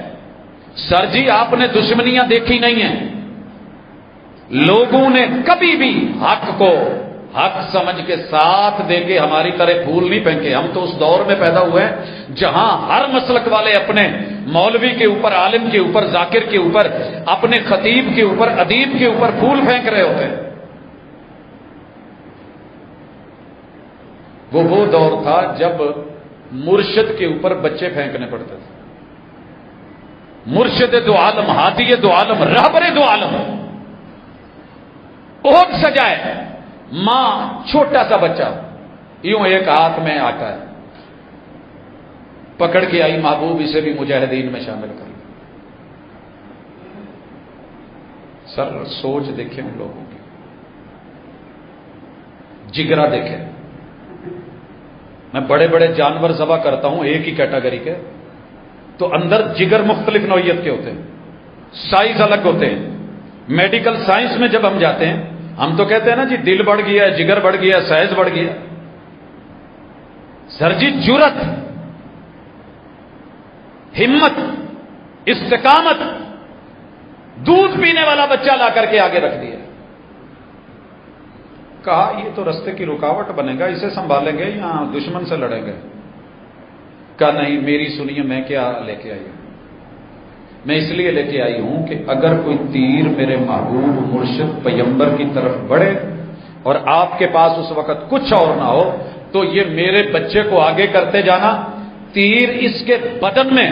سر جی آپ نے دشمنیاں دیکھی نہیں ہیں. لوگوں نے کبھی بھی حق کو حق سمجھ کے ساتھ دے کے ہماری طرح پھول نہیں پھینکے. ہم تو اس دور میں پیدا ہوئے ہیں جہاں ہر مسلک والے اپنے مولوی کے اوپر، عالم کے اوپر، ذاکر کے اوپر، اپنے خطیب کے اوپر، ادیب کے اوپر پھول پھینک رہے ہوتے ہیں. وہ دور تھا جب مرشد کے اوپر بچے پھینکنے پڑتے تھے. مرشد دو عالم، ہادی دو عالم، رہبر دو عالم. احد سجائے، ماں چھوٹا سا بچہ یوں ایک ہاتھ میں آتا ہے، پکڑ کے آئی محبوب اسے بھی مجاہدین میں شامل کر. سر سوچ دیکھیں ان لوگوں کی، جگرا دیکھیں. میں بڑے بڑے جانور ذبح کرتا ہوں ایک ہی کیٹیگری کے، تو اندر جگر مختلف نوعیت کے ہوتے ہیں، سائز الگ ہوتے ہیں. میڈیکل سائنس میں جب ہم جاتے ہیں ہم تو کہتے ہیں نا جی دل بڑھ گیا، جگر بڑھ گیا، سائز بڑھ گیا. سر جی جرت، ہمت، استقامت، دودھ پینے والا بچہ لا کر کے آگے رکھ دیا. کہا یہ تو رستے کی رکاوٹ بنے گا، اسے سنبھالیں گے یا دشمن سے لڑیں گے؟ کہا نہیں، میری سنیے میں کیا لے کے آئی ہوں. میں اس لیے لے کے آئی ہوں کہ اگر کوئی تیر میرے محبوب مرشد پیغمبر کی طرف بڑھے اور آپ کے پاس اس وقت کچھ اور نہ ہو تو یہ میرے بچے کو آگے کرتے جانا. تیر اس کے بدن میں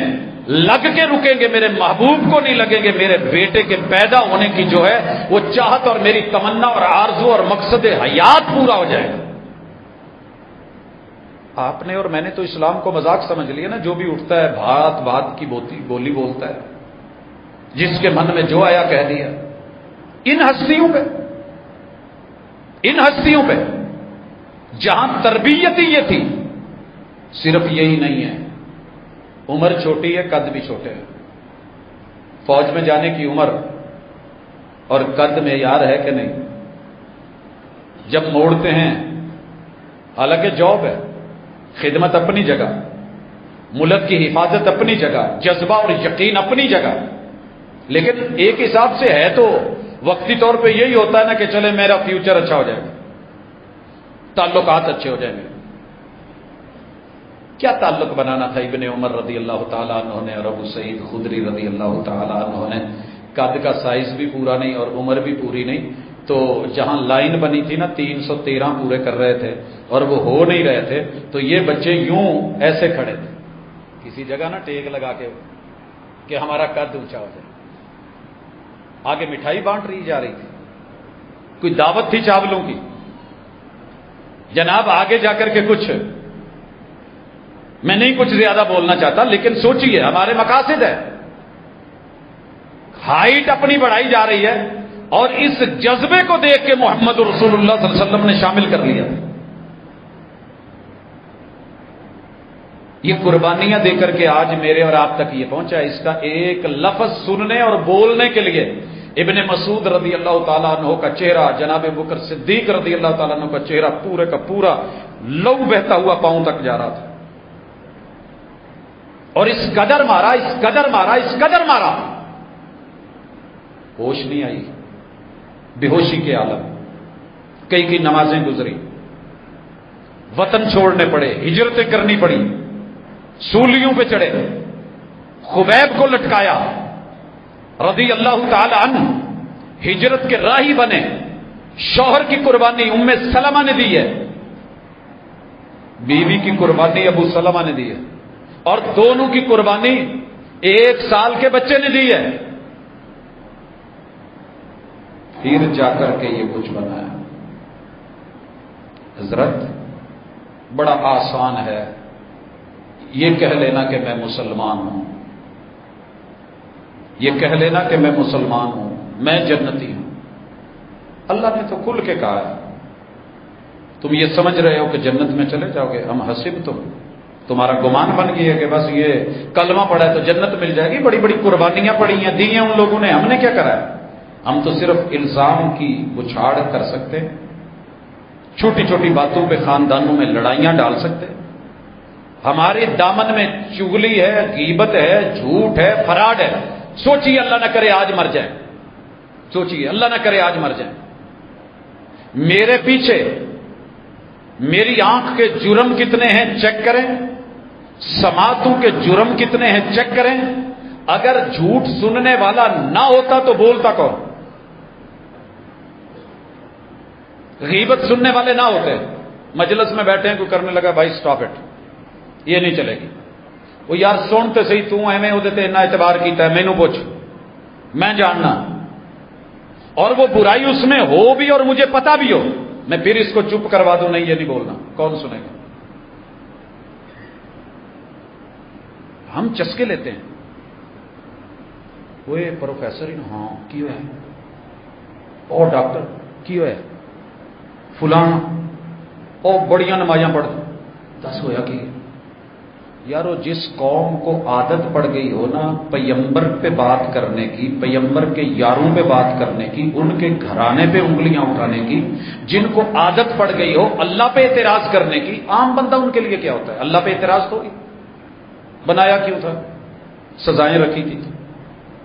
لگ کے رکیں گے، میرے محبوب کو نہیں لگیں گے. میرے بیٹے کے پیدا ہونے کی جو ہے وہ چاہت اور میری تمنا اور آرزو اور مقصد حیات پورا ہو جائے گا. آپ نے اور میں نے تو اسلام کو مذاق سمجھ لیا نا. جو بھی اٹھتا ہے بھات بھات کی بولی بولتا ہے، جس کے من میں جو آیا کہہ دیا. ان ہستیوں پہ جہاں تربیت ہی یہ تھی. صرف یہی نہیں ہے، عمر چھوٹی ہے، قد بھی چھوٹے ہیں. فوج میں جانے کی عمر اور قد معیار ہے کہ نہیں؟ جب موڑتے ہیں، حالانکہ جاب ہے، خدمت اپنی جگہ، ملک کی حفاظت اپنی جگہ، جذبہ اور یقین اپنی جگہ، لیکن ایک حساب سے ہے تو وقتی طور پہ یہی ہوتا ہے نا کہ چلے میرا فیوچر اچھا ہو جائے گا، تعلقات اچھے ہو جائیں گے. کیا تعلق بنانا تھا ابن عمر رضی اللہ تعالیٰ عنہ نے اور ابو سعید خدری رضی اللہ تعالیٰ عنہ نے؟ قد کا سائز بھی پورا نہیں اور عمر بھی پوری نہیں. تو جہاں لائن بنی تھی نا 313 پورے کر رہے تھے اور وہ ہو نہیں رہے تھے، تو یہ بچے یوں ایسے کھڑے تھے کسی جگہ نا ٹیک لگا کے کہ ہمارا قد اونچا ہو جائے. آگے مٹھائی بانٹ رہی جا رہی تھی، کوئی دعوت تھی چاولوں کی. جناب آگے جا کر کے کچھ، میں نہیں کچھ زیادہ بولنا چاہتا، لیکن سوچئے ہمارے مقاصد ہے. ہائٹ اپنی بڑھائی جا رہی ہے اور اس جذبے کو دیکھ کے محمد رسول اللہ صلی اللہ علیہ وسلم نے شامل کر لیا. یہ قربانیاں دے کر کے آج میرے اور آپ تک یہ پہنچا. اس کا ایک لفظ سننے اور بولنے کے لیے ابن مسعود رضی اللہ تعالیٰ عنہ کا چہرہ، جناب بکر صدیق رضی اللہ تعالیٰ عنہ کا چہرہ پورے کا پورا لو بہتا ہوا پاؤں تک جا رہا تھا، اور اس قدر مارا، اس قدر مارا، اس قدر مارا، ہوش نہیں آئی، بے ہوشی کے عالم، کئی کی نمازیں گزری، وطن چھوڑنے پڑے، ہجرتیں کرنی پڑی، سولیوں پہ چڑھے، خبیب کو لٹکایا رضی اللہ تعالی عنہ، ہجرت کے راہی بنے، شوہر کی قربانی ام سلمہ نے دی ہے، بیوی کی قربانی ابو سلمہ نے دی ہے، اور دونوں کی قربانی 1 سال کے بچے نے دی ہے، پھر جا کر کے یہ کچھ بنایا۔ حضرت بڑا آسان ہے یہ کہہ لینا کہ میں مسلمان ہوں، یہ کہہ لینا کہ میں مسلمان ہوں، میں جنتی ہوں۔ اللہ نے تو کھل کے کہا ہے، تم یہ سمجھ رہے ہو کہ جنت میں چلے جاؤ گے، ہم حسبتم، تمہارا گمان بن گیا ہے کہ بس یہ کلمہ پڑھا ہے تو جنت مل جائے گی، بڑی بڑی قربانیاں پڑی ہیں، دی ہیں ان لوگوں نے، ہم نے کیا کرا ہے؟ ہم تو صرف الزام کی بچھاڑ کر سکتے ہیں، چھوٹی چھوٹی باتوں پہ خاندانوں میں لڑائیاں ڈال سکتے ہیں، ہمارے دامن میں چغلی ہے، غیبت ہے، جھوٹ ہے، فراڈ ہے۔ سوچیے اللہ نہ کرے آج مر جائیں، سوچیے اللہ نہ کرے آج مر جائیں، میرے پیچھے میری آنکھ کے جرم کتنے ہیں چیک کریں، سماعتوں کے جرم کتنے ہیں چیک کریں، اگر جھوٹ سننے والا نہ ہوتا تو بولتا کون؟ غیبت سننے والے نہ ہوتے، مجلس میں بیٹھے ہیں کوئی کرنے لگا بھائی سٹاپ اٹ، یہ نہیں چلے گی، وہ یار سنتے صحیح، تو ایویں ہوتے تے اتنا اعتبار کیتا ہے، مینوں پوچھ، میں جاننا، اور وہ برائی اس میں ہو بھی اور مجھے پتا بھی ہو، میں پھر اس کو چپ کروا دوں، نہیں یہ نہیں بولنا، کون سنے گا؟ ہم چسکے لیتے ہیں، وہ پروفیسر ہی ہاں کی ہوئے ہیں، اور ڈاکٹر کی ہوئے فلاں، اور بڑیاں نمازاں پڑھ، دس ہویا کہ یارو جس قوم کو عادت پڑ گئی ہو نا پیمبر پہ بات کرنے کی، پیمبر کے یاروں پہ بات کرنے کی، ان کے گھرانے پہ انگلیاں اٹھانے کی، جن کو عادت پڑ گئی ہو اللہ پہ اعتراض کرنے کی، عام بندہ ان کے لیے کیا ہوتا ہے؟ اللہ پہ اعتراض تو بنایا کیوں تھا؟ سزائیں رکھی تھی،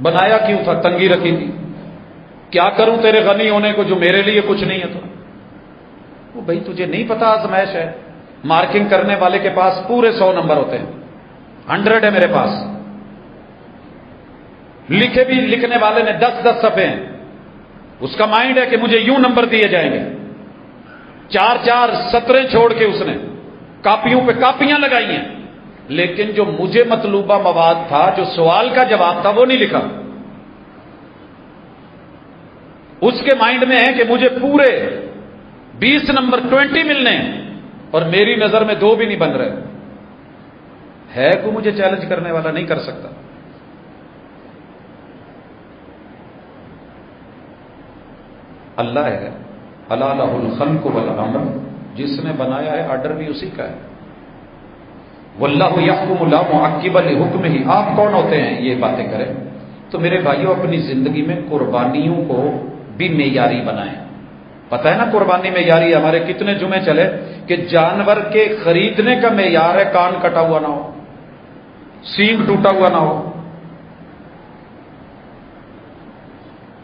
بنایا کیوں تھا؟ تنگی رکھی تھی، کیا کروں تیرے غنی ہونے کو جو میرے لیے کچھ نہیں ہے؟ تو وہ بھائی تجھے نہیں پتا آزمائش ہے، مارکنگ کرنے والے کے پاس پورے 100 نمبر ہوتے ہیں، 100 ہے میرے پاس، لکھے بھی لکھنے والے نے 10 صفحے ہیں، اس کا مائنڈ ہے کہ مجھے یوں نمبر دیے جائیں گے، 4 سطریں چھوڑ کے اس نے کاپیوں پہ کاپیاں لگائی ہیں، لیکن جو مجھے مطلوبہ مواد تھا، جو سوال کا جواب تھا، وہ نہیں لکھا۔ اس کے مائنڈ میں ہے کہ مجھے پورے 20 نمبر 20 ملنے ہیں، اور میری نظر میں 2 بھی نہیں بن رہے، ہے کوئی مجھے چیلنج کرنے والا؟ نہیں کر سکتا۔ اللہ ہے، الا لہ الخلق والامر، جس نے بنایا ہے آرڈر بھی اسی کا ہے، واللہ یحکم لا معقب لحکمہ۔ آپ کون ہوتے ہیں یہ باتیں کریں؟ تو میرے بھائیوں اپنی زندگی میں قربانیوں کو بھی معیاری بنائیں۔ پتہ ہے نا قربانی معیاری؟ ہمارے کتنے جمعے چلے کہ جانور کے خریدنے کا معیار ہے کان کٹا ہوا نہ ہو، سینگ ٹوٹا ہوا نہ ہو،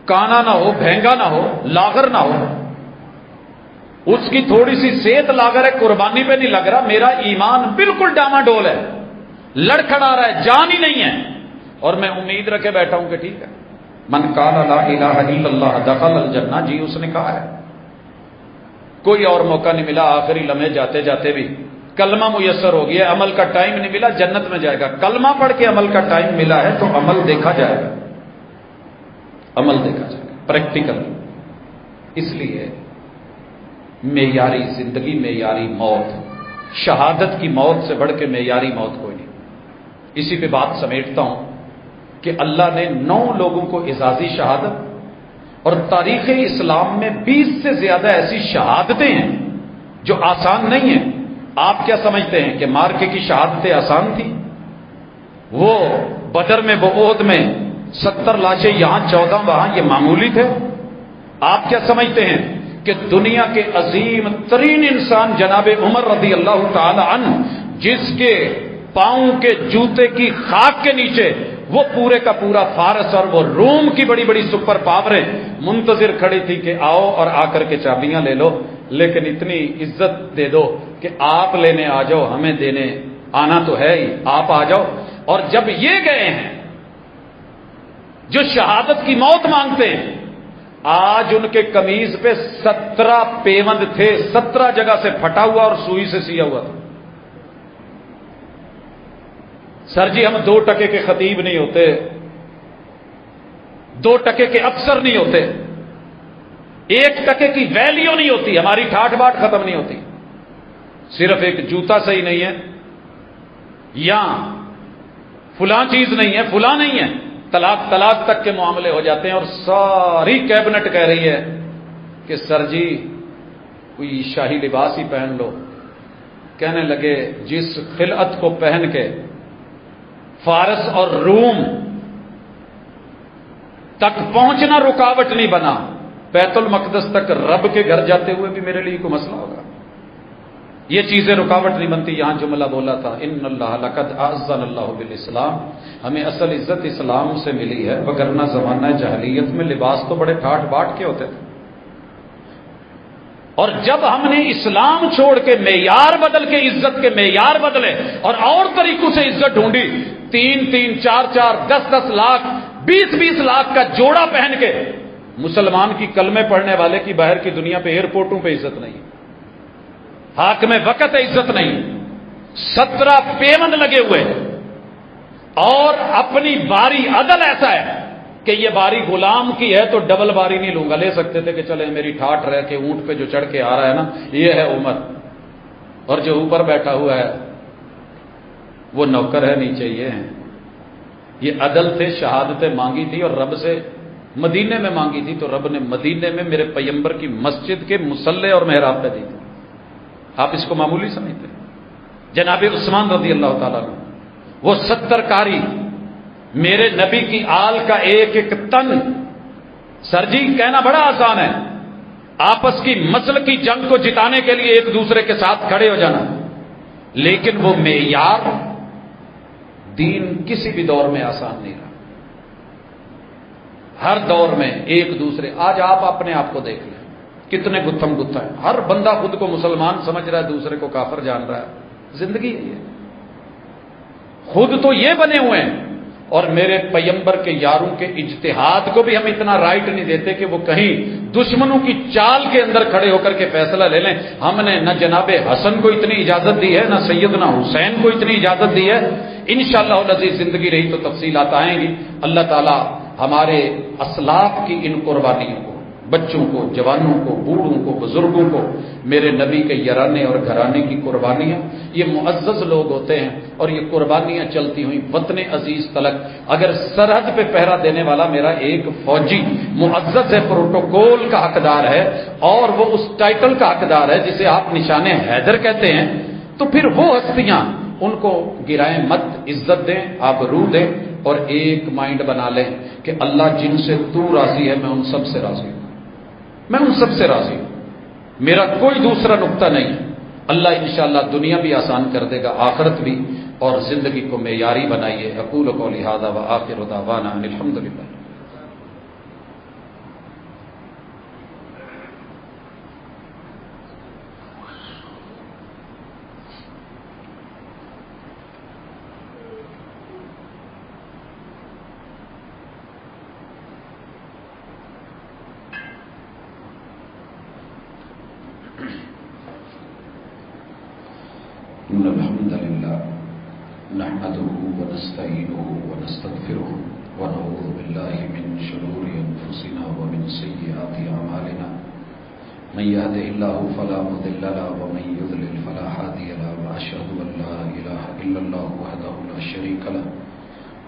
کانا نہ ہو، بھینگا نہ ہو، لاغر نہ ہو، اس کی تھوڑی سی صحت لاغر ہے، قربانی پہ نہیں لگ رہا، میرا ایمان بالکل ڈاما ڈول ہے، لڑکھڑا رہا ہے، جان ہی نہیں ہے، اور میں امید رکھے بیٹھا ہوں کہ ٹھیک ہے، من قال لا الہ الا اللہ دخل الجنہ، جی اس نے کہا ہے، کوئی اور موقع نہیں ملا، آخری لمحے جاتے جاتے بھی کلمہ میسر ہو گیا، عمل کا ٹائم نہیں ملا، جنت میں جائے گا۔ کلمہ پڑھ کے عمل کا ٹائم ملا ہے تو عمل دیکھا جائے گا، عمل دیکھا جائے گا پریکٹیکل۔ اس لیے معیاری زندگی، معیاری موت، شہادت کی موت سے بڑھ کے معیاری موت کوئی نہیں۔ اسی پہ بات سمیٹتا ہوں کہ اللہ نے 9 لوگوں کو اعزازی شہادت، اور تاریخ اسلام میں 20 سے زیادہ ایسی شہادتیں ہیں جو آسان نہیں ہیں۔ آپ کیا سمجھتے ہیں کہ مارکے کی شہادتیں آسان تھی؟ وہ بدر میں، وہ احد میں 70 لاشیں یہاں 14 وہاں، یہ معمولی تھے؟ آپ کیا سمجھتے ہیں کہ دنیا کے عظیم ترین انسان جناب عمر رضی اللہ تعالی عنہ، جس کے پاؤں کے جوتے کی خاک کے نیچے وہ پورے کا پورا فارس اور وہ روم کی بڑی بڑی سپر پاوریں منتظر کھڑی تھی کہ آؤ اور آ کر کے چابیاں لے لو، لیکن اتنی عزت دے دو کہ آپ لینے آ جاؤ، ہمیں دینے آنا تو ہے ہی، آپ آ جاؤ۔ اور جب یہ گئے ہیں جو شہادت کی موت مانگتے ہیں، آج ان کے قمیض پہ 17 پیوند تھے، 17 جگہ سے پھٹا ہوا اور سوئی سے سیا ہوا تھا۔ سر جی ہم 2 ٹکے کے خطیب نہیں ہوتے، 2 ٹکے کے افسر نہیں ہوتے، 1 ٹکے کی ویلیو نہیں ہوتی، ہماری ٹھاٹھ باٹ ختم نہیں ہوتی، صرف ایک جوتا صحیح نہیں ہے یا فلاں چیز نہیں ہے، فلاں نہیں ہے، طلاق تک کے معاملے ہو جاتے ہیں اور ساری کیبنٹ کہہ رہی ہے کہ سر جی کوئی شاہی لباس ہی پہن لو۔ کہنے لگے جس خلعت کو پہن کے فارس اور روم تک پہنچنا رکاوٹ نہیں بنا، بیت المقدس تک رب کے گھر جاتے ہوئے بھی میرے لیے کوئی مسئلہ ہوگا؟ یہ چیزیں رکاوٹ نہیں بنتی۔ یہاں جملہ بولا تھا ان اللہ لقد اعزنا اللہ بالاسلام، ہمیں اصل عزت اسلام سے ملی ہے، وگرنہ زمانہ جاہلیت میں لباس تو بڑے ٹھاٹ باٹ کے ہوتے تھے۔ اور جب ہم نے اسلام چھوڑ کے معیار بدل کے عزت کے معیار بدلے اور طریقوں سے عزت ڈھونڈی، 3-3، 4-4، 10-10 لاکھ، 20-20 لاکھ کا جوڑا پہن کے مسلمان کی کلمے پڑھنے والے کی باہر کی دنیا پہ ایئرپورٹوں پہ عزت نہیں، حاکم وقت عزت نہیں، 17 پیوند لگے ہوئے، اور اپنی باری عدل ایسا ہے کہ یہ باری غلام کی ہے تو ڈبل باری نہیں لوں گا، لے سکتے تھے کہ چلے میری ٹھاٹ رہ کے اونٹ پہ جو چڑھ کے آ رہا ہے نا یہ ہے عمر، اور جو اوپر بیٹھا ہوا ہے وہ نوکر ہے نیچے یہ ہے۔ یہ عدل تھے، شہادتیں مانگی تھی اور رب سے مدینے میں مانگی تھی، تو رب نے مدینے میں میرے پیغمبر کی مسجد کے مصلے اور محراب پہ دی تھی۔ آپ اس کو معمولی سمجھتے ہیں؟ جناب عثمان رضی اللہ تعالیٰ عنہ، وہ 70 کاری، میرے نبی کی آل کا 1-1 تن، سر جی کہنا بڑا آسان ہے، آپس کی مسل کی جنگ کو جتانے کے لیے ایک دوسرے کے ساتھ کھڑے ہو جانا، لیکن وہ معیار دین کسی بھی دور میں آسان نہیں رہا، ہر دور میں ایک دوسرے، آج آپ اپنے آپ کو دیکھ لیں کتنے گتھم گتھا ہے، ہر بندہ خود کو مسلمان سمجھ رہا ہے، دوسرے کو کافر جان رہا ہے، زندگی ہے یہ، خود تو یہ بنے ہوئے ہیں، اور میرے پیغمبر کے یاروں کے اجتہاد کو بھی ہم اتنا رائٹ نہیں دیتے کہ وہ کہیں دشمنوں کی چال کے اندر کھڑے ہو کر کے فیصلہ لے لیں۔ ہم نے نہ جناب حسن کو اتنی اجازت دی ہے، نہ سیدنا حسین کو اتنی اجازت دی ہے۔ انشاءاللہ العزیز زندگی رہی تو تفصیلات آئیں گی۔ اللہ تعالی ہمارے اسلاف کی ان قربانیوں کو، بچوں کو، جوانوں کو، بوڑھوں کو، بزرگوں کو، میرے نبی کے یارانے اور گھرانے کی قربانیاں، یہ معزز لوگ ہوتے ہیں اور یہ قربانیاں چلتی ہوئی وطن عزیز تلک۔ اگر سرحد پہ پہرا دینے والا میرا ایک فوجی معزز ہے، پروٹوکول کا حقدار ہے اور وہ اس ٹائٹل کا حقدار ہے جسے آپ نشان حیدر کہتے ہیں، تو پھر وہ ہستیاں ان کو گرائیں مت، عزت دیں، آبرو دیں، اور ایک مائنڈ بنا لیں کہ اللہ جن سے تو راضی ہے میں ان سب سے راضی ہوں، میں ان سب سے راضی ہوں، میرا کوئی دوسرا نقطہ نہیں۔ اللہ انشاءاللہ دنیا بھی آسان کر دے گا، آخرت بھی، اور زندگی کو معیاری بنائیے۔ اقول قولی ھذا وآخر دعوانا ان الحمد للہ۔ إن الحمد لله نحمده ونستعينه ونستغفره ونعوذ بالله من شرور أنفسنا ومن سيئات أعمالنا من يهده الله فلا مضل له ومن يضلل فلا هادي له وأشهد أن لا إله إلا الله وحده لا شريك له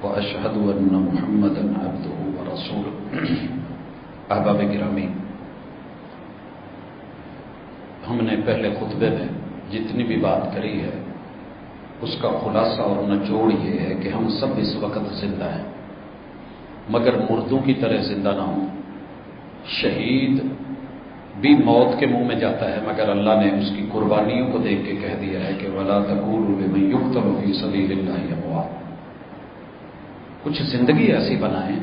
وأشهد أن محمدا عبده ورسوله۔ احباب گرامی، ہم نے پہلے خطبے میں جتنی بھی بات کری ہے اس کا خلاصہ اور نچوڑ یہ ہے کہ ہم سب اس وقت زندہ ہیں، مگر مردوں کی طرح زندہ نہ ہوں. شہید بھی موت کے منہ میں جاتا ہے، مگر اللہ نے اس کی قربانیوں کو دیکھ کے کہہ دیا ہے کہ وَلَا تَقُولُوا لِمَن يُقْتَلُ فِي سَبِيلِ اللَّهِ أَمْوَاتٌ. کچھ زندگی ایسی بنائیں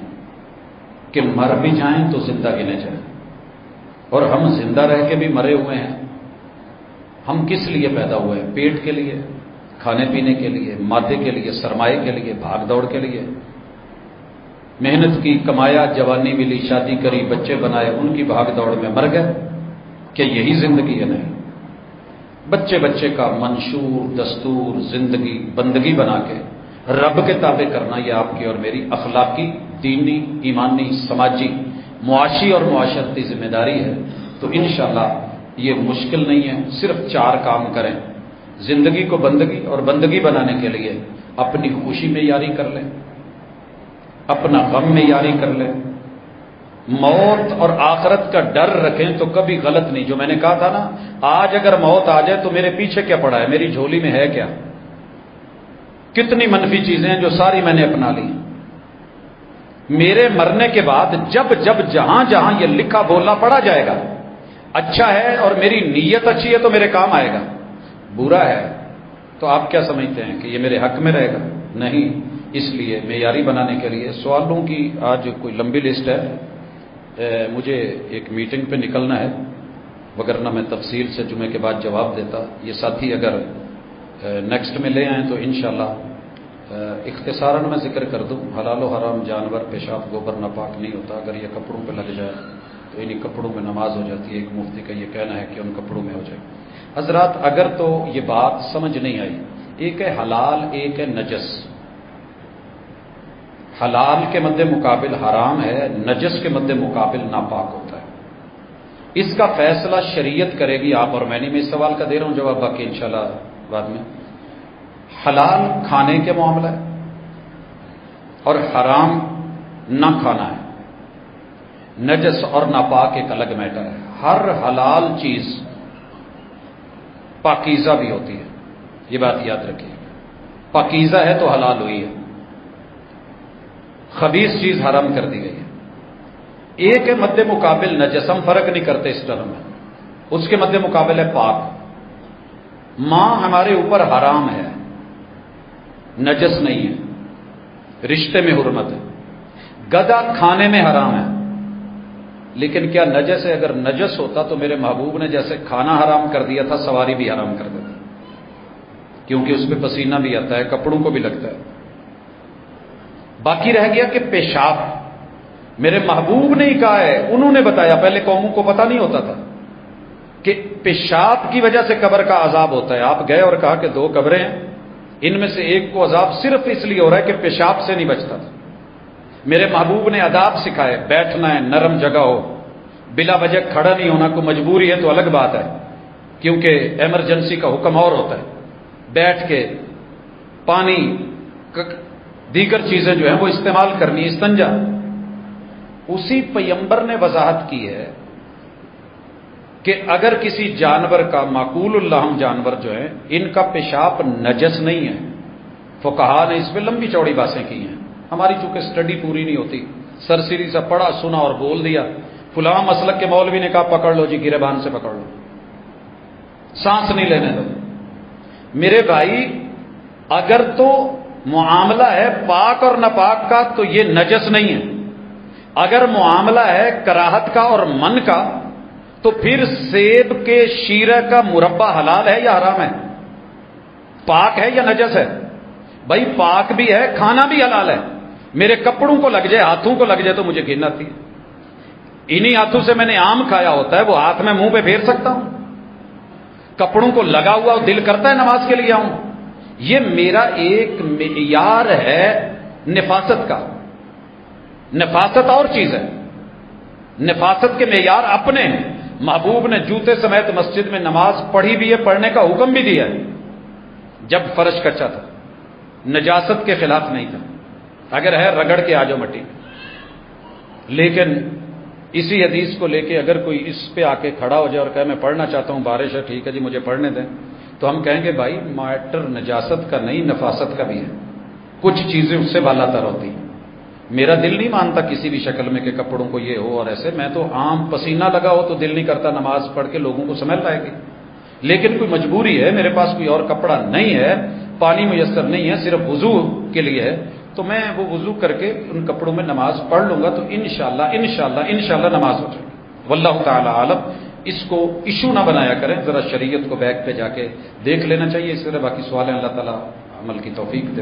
کہ مر بھی جائیں تو زندہ گنے جائیں. اور ہم زندہ رہ کے بھی مرے ہوئے ہیں. ہم کس لیے پیدا ہوئے ہیں؟ پیٹ کے لیے، کھانے پینے کے لیے، مادے کے لیے، سرمایے کے لیے، بھاگ دوڑ کے لیے. محنت کی، کمایا، جوانی ملی، شادی کری، بچے بنائے، ان کی بھاگ دوڑ میں مر گئے. کہ یہی زندگی ہے؟ نہیں. بچے بچے کا منشور دستور زندگی بندگی بنا کے رب کے تابع کرنا، یہ آپ کی اور میری اخلاقی، دینی، ایمانی، سماجی، معاشی اور معاشرتی ذمہ داری ہے. تو انشاءاللہ یہ مشکل نہیں ہے. صرف 4 کام کریں. زندگی کو بندگی اور بندگی بنانے کے لیے اپنی خوشی میں یاری کر لیں، اپنا غم میں یاری کر لیں. موت اور آخرت کا ڈر رکھیں تو کبھی غلط نہیں. جو میں نے کہا تھا نا، آج اگر موت آ جائے تو میرے پیچھے کیا پڑا ہے، میری جھولی میں ہے کیا؟ کتنی منفی چیزیں ہیں جو ساری میں نے اپنا لی. میرے مرنے کے بعد جب جب جہاں جہاں یہ لکھا بولنا پڑا جائے گا، اچھا ہے اور میری نیت اچھی ہے تو میرے کام آئے گا، برا ہے تو آپ کیا سمجھتے ہیں کہ یہ میرے حق میں رہے گا؟ نہیں. اس لیے معیاری بنانے کے لیے سوالوں کی آج کوئی لمبی لسٹ ہے. مجھے ایک میٹنگ پہ نکلنا ہے، وگرنہ میں تفصیل سے جمعے کے بعد جواب دیتا. یہ ساتھی اگر نیکسٹ میں لے آئیں تو انشاءاللہ اختصاراً میں ذکر کر دوں. حلال و حرام جانور، پیشاب گوبر ناپاک نہیں ہوتا. اگر یہ کپڑوں پہ لگ جائے تو انہی کپڑوں میں نماز ہو جاتی ہے. ایک مفتی کا یہ کہنا ہے کہ ان کپڑوں میں ہو جائے. حضرات اگر تو یہ بات سمجھ نہیں آئی، ایک ہے حلال، ایک ہے نجس. حلال کے مد مقابل حرام ہے، نجس کے مد مقابل ناپاک ہوتا ہے. اس کا فیصلہ شریعت کرے گی، آپ اور میں نہیں. میں اس سوال کا دے رہا ہوں جواب، باقی انشاءاللہ بعد میں. حلال کھانے کے معاملہ ہے اور حرام نہ کھانا ہے. نجس اور ناپاک ایک الگ میٹر ہے. ہر حلال چیز پاکیزہ بھی ہوتی ہے، یہ بات یاد رکھیے. پاکیزہ ہے تو حلال ہوئی ہے، خبیث چیز حرام کر دی گئی ہے. ایک ہے مد مقابل نجس، ہم فرق نہیں کرتے اس ٹرم میں. اس کے مد مقابل ہے پاک. ماں ہمارے اوپر حرام ہے، نجس نہیں ہے، رشتے میں حرمت ہے. گدھا کھانے میں حرام ہے، لیکن کیا نجس ہے؟ اگر نجس ہوتا تو میرے محبوب نے جیسے کھانا حرام کر دیا تھا، سواری بھی حرام کر دیتا، کیونکہ اس پہ پسینہ بھی آتا ہے، کپڑوں کو بھی لگتا ہے. باقی رہ گیا کہ پیشاب. میرے محبوب نے ہی کہا ہے، انہوں نے بتایا، پہلے قوموں کو پتہ نہیں ہوتا تھا کہ پیشاب کی وجہ سے قبر کا عذاب ہوتا ہے. آپ گئے اور کہا کہ 2 قبریں ہیں، ان میں سے ایک کو عذاب صرف اس لیے ہو رہا ہے کہ پیشاب سے نہیں بچتا تھا. میرے محبوب نے آداب سکھائے، بیٹھنا ہے، نرم جگہ ہو، بلا وجہ کھڑا نہیں ہونا. کوئی مجبوری ہے تو الگ بات ہے، کیونکہ ایمرجنسی کا حکم اور ہوتا ہے. بیٹھ کے پانی، دیگر چیزیں جو ہیں وہ استعمال کرنی. استنجا. اسی پیمبر نے وضاحت کی ہے کہ اگر کسی جانور کا، معقول اللحم جانور جو ہیں، ان کا پیشاب نجس نہیں ہے. فقہا نے اس پہ لمبی چوڑی باتیں کی ہیں. ہماری چونکہ اسٹڈی پوری نہیں ہوتی، سرسری سے پڑھا سنا اور بول دیا. فلاں مسلک کے مولوی نے کہا پکڑ لو جی، گریبان سے پکڑ لو، سانس نہیں لینے دو. میرے بھائی اگر تو معاملہ ہے پاک اور ناپاک کا تو یہ نجس نہیں ہے. اگر معاملہ ہے کراہت کا اور من کا تو پھر سیب کے شیرہ کا مربع حلال ہے یا حرام ہے؟ پاک ہے یا نجس ہے؟ بھائی پاک بھی ہے، کھانا بھی حلال ہے. میرے کپڑوں کو لگ جائے، ہاتھوں کو لگ جائے تو مجھے گھن آتی ہے. انہی ہاتھوں سے میں نے آم کھایا ہوتا ہے، وہ ہاتھ میں منہ پہ پھیر سکتا ہوں. کپڑوں کو لگا ہوا دل کرتا ہے نماز کے لیے آؤں. یہ میرا ایک معیار ہے نفاست کا. نفاست اور چیز ہے. نفاست کے معیار اپنے ہیں. محبوب نے جوتے سمیت مسجد میں نماز پڑھی بھی ہے، پڑھنے کا حکم بھی دیا ہے جب فرش کچا تھا، نجاست کے خلاف نہیں تھا. اگر ہے رگڑ کے آ جاؤ مٹی. لیکن اسی حدیث کو لے کے اگر کوئی اس پہ آ کے کھڑا ہو جائے اور کہے میں پڑھنا چاہتا ہوں، بارش ہے، ٹھیک ہے جی مجھے پڑھنے دیں، تو ہم کہیں گے بھائی میٹر نجاست کا نہیں، نفاست کا بھی ہے. کچھ چیزیں اس سے بالا تر ہوتی ہیں. میرا دل نہیں مانتا کسی بھی شکل میں کہ کپڑوں کو یہ ہو اور ایسے، میں تو عام پسینہ لگا ہو تو دل نہیں کرتا نماز پڑھ کے لوگوں کو سمیل آئے گی، لیکن کوئی مجبوری ہے، میرے پاس کوئی اور کپڑا نہیں ہے، پانی میسر نہیں ہے، صرف وضو کے لیے ہے، تو میں وہ وضو کر کے ان کپڑوں میں نماز پڑھ لوں گا، تو انشاءاللہ نماز ہو جائے گی۔ واللہ تعالی عالم۔ اس کو ایشو نہ بنایا کریں، ذرا شریعت کو بیک پہ جا کے دیکھ لینا چاہیے، اس طرح باقی سوال ہیں، اللہ تعالیٰ عمل کی توفیق دے۔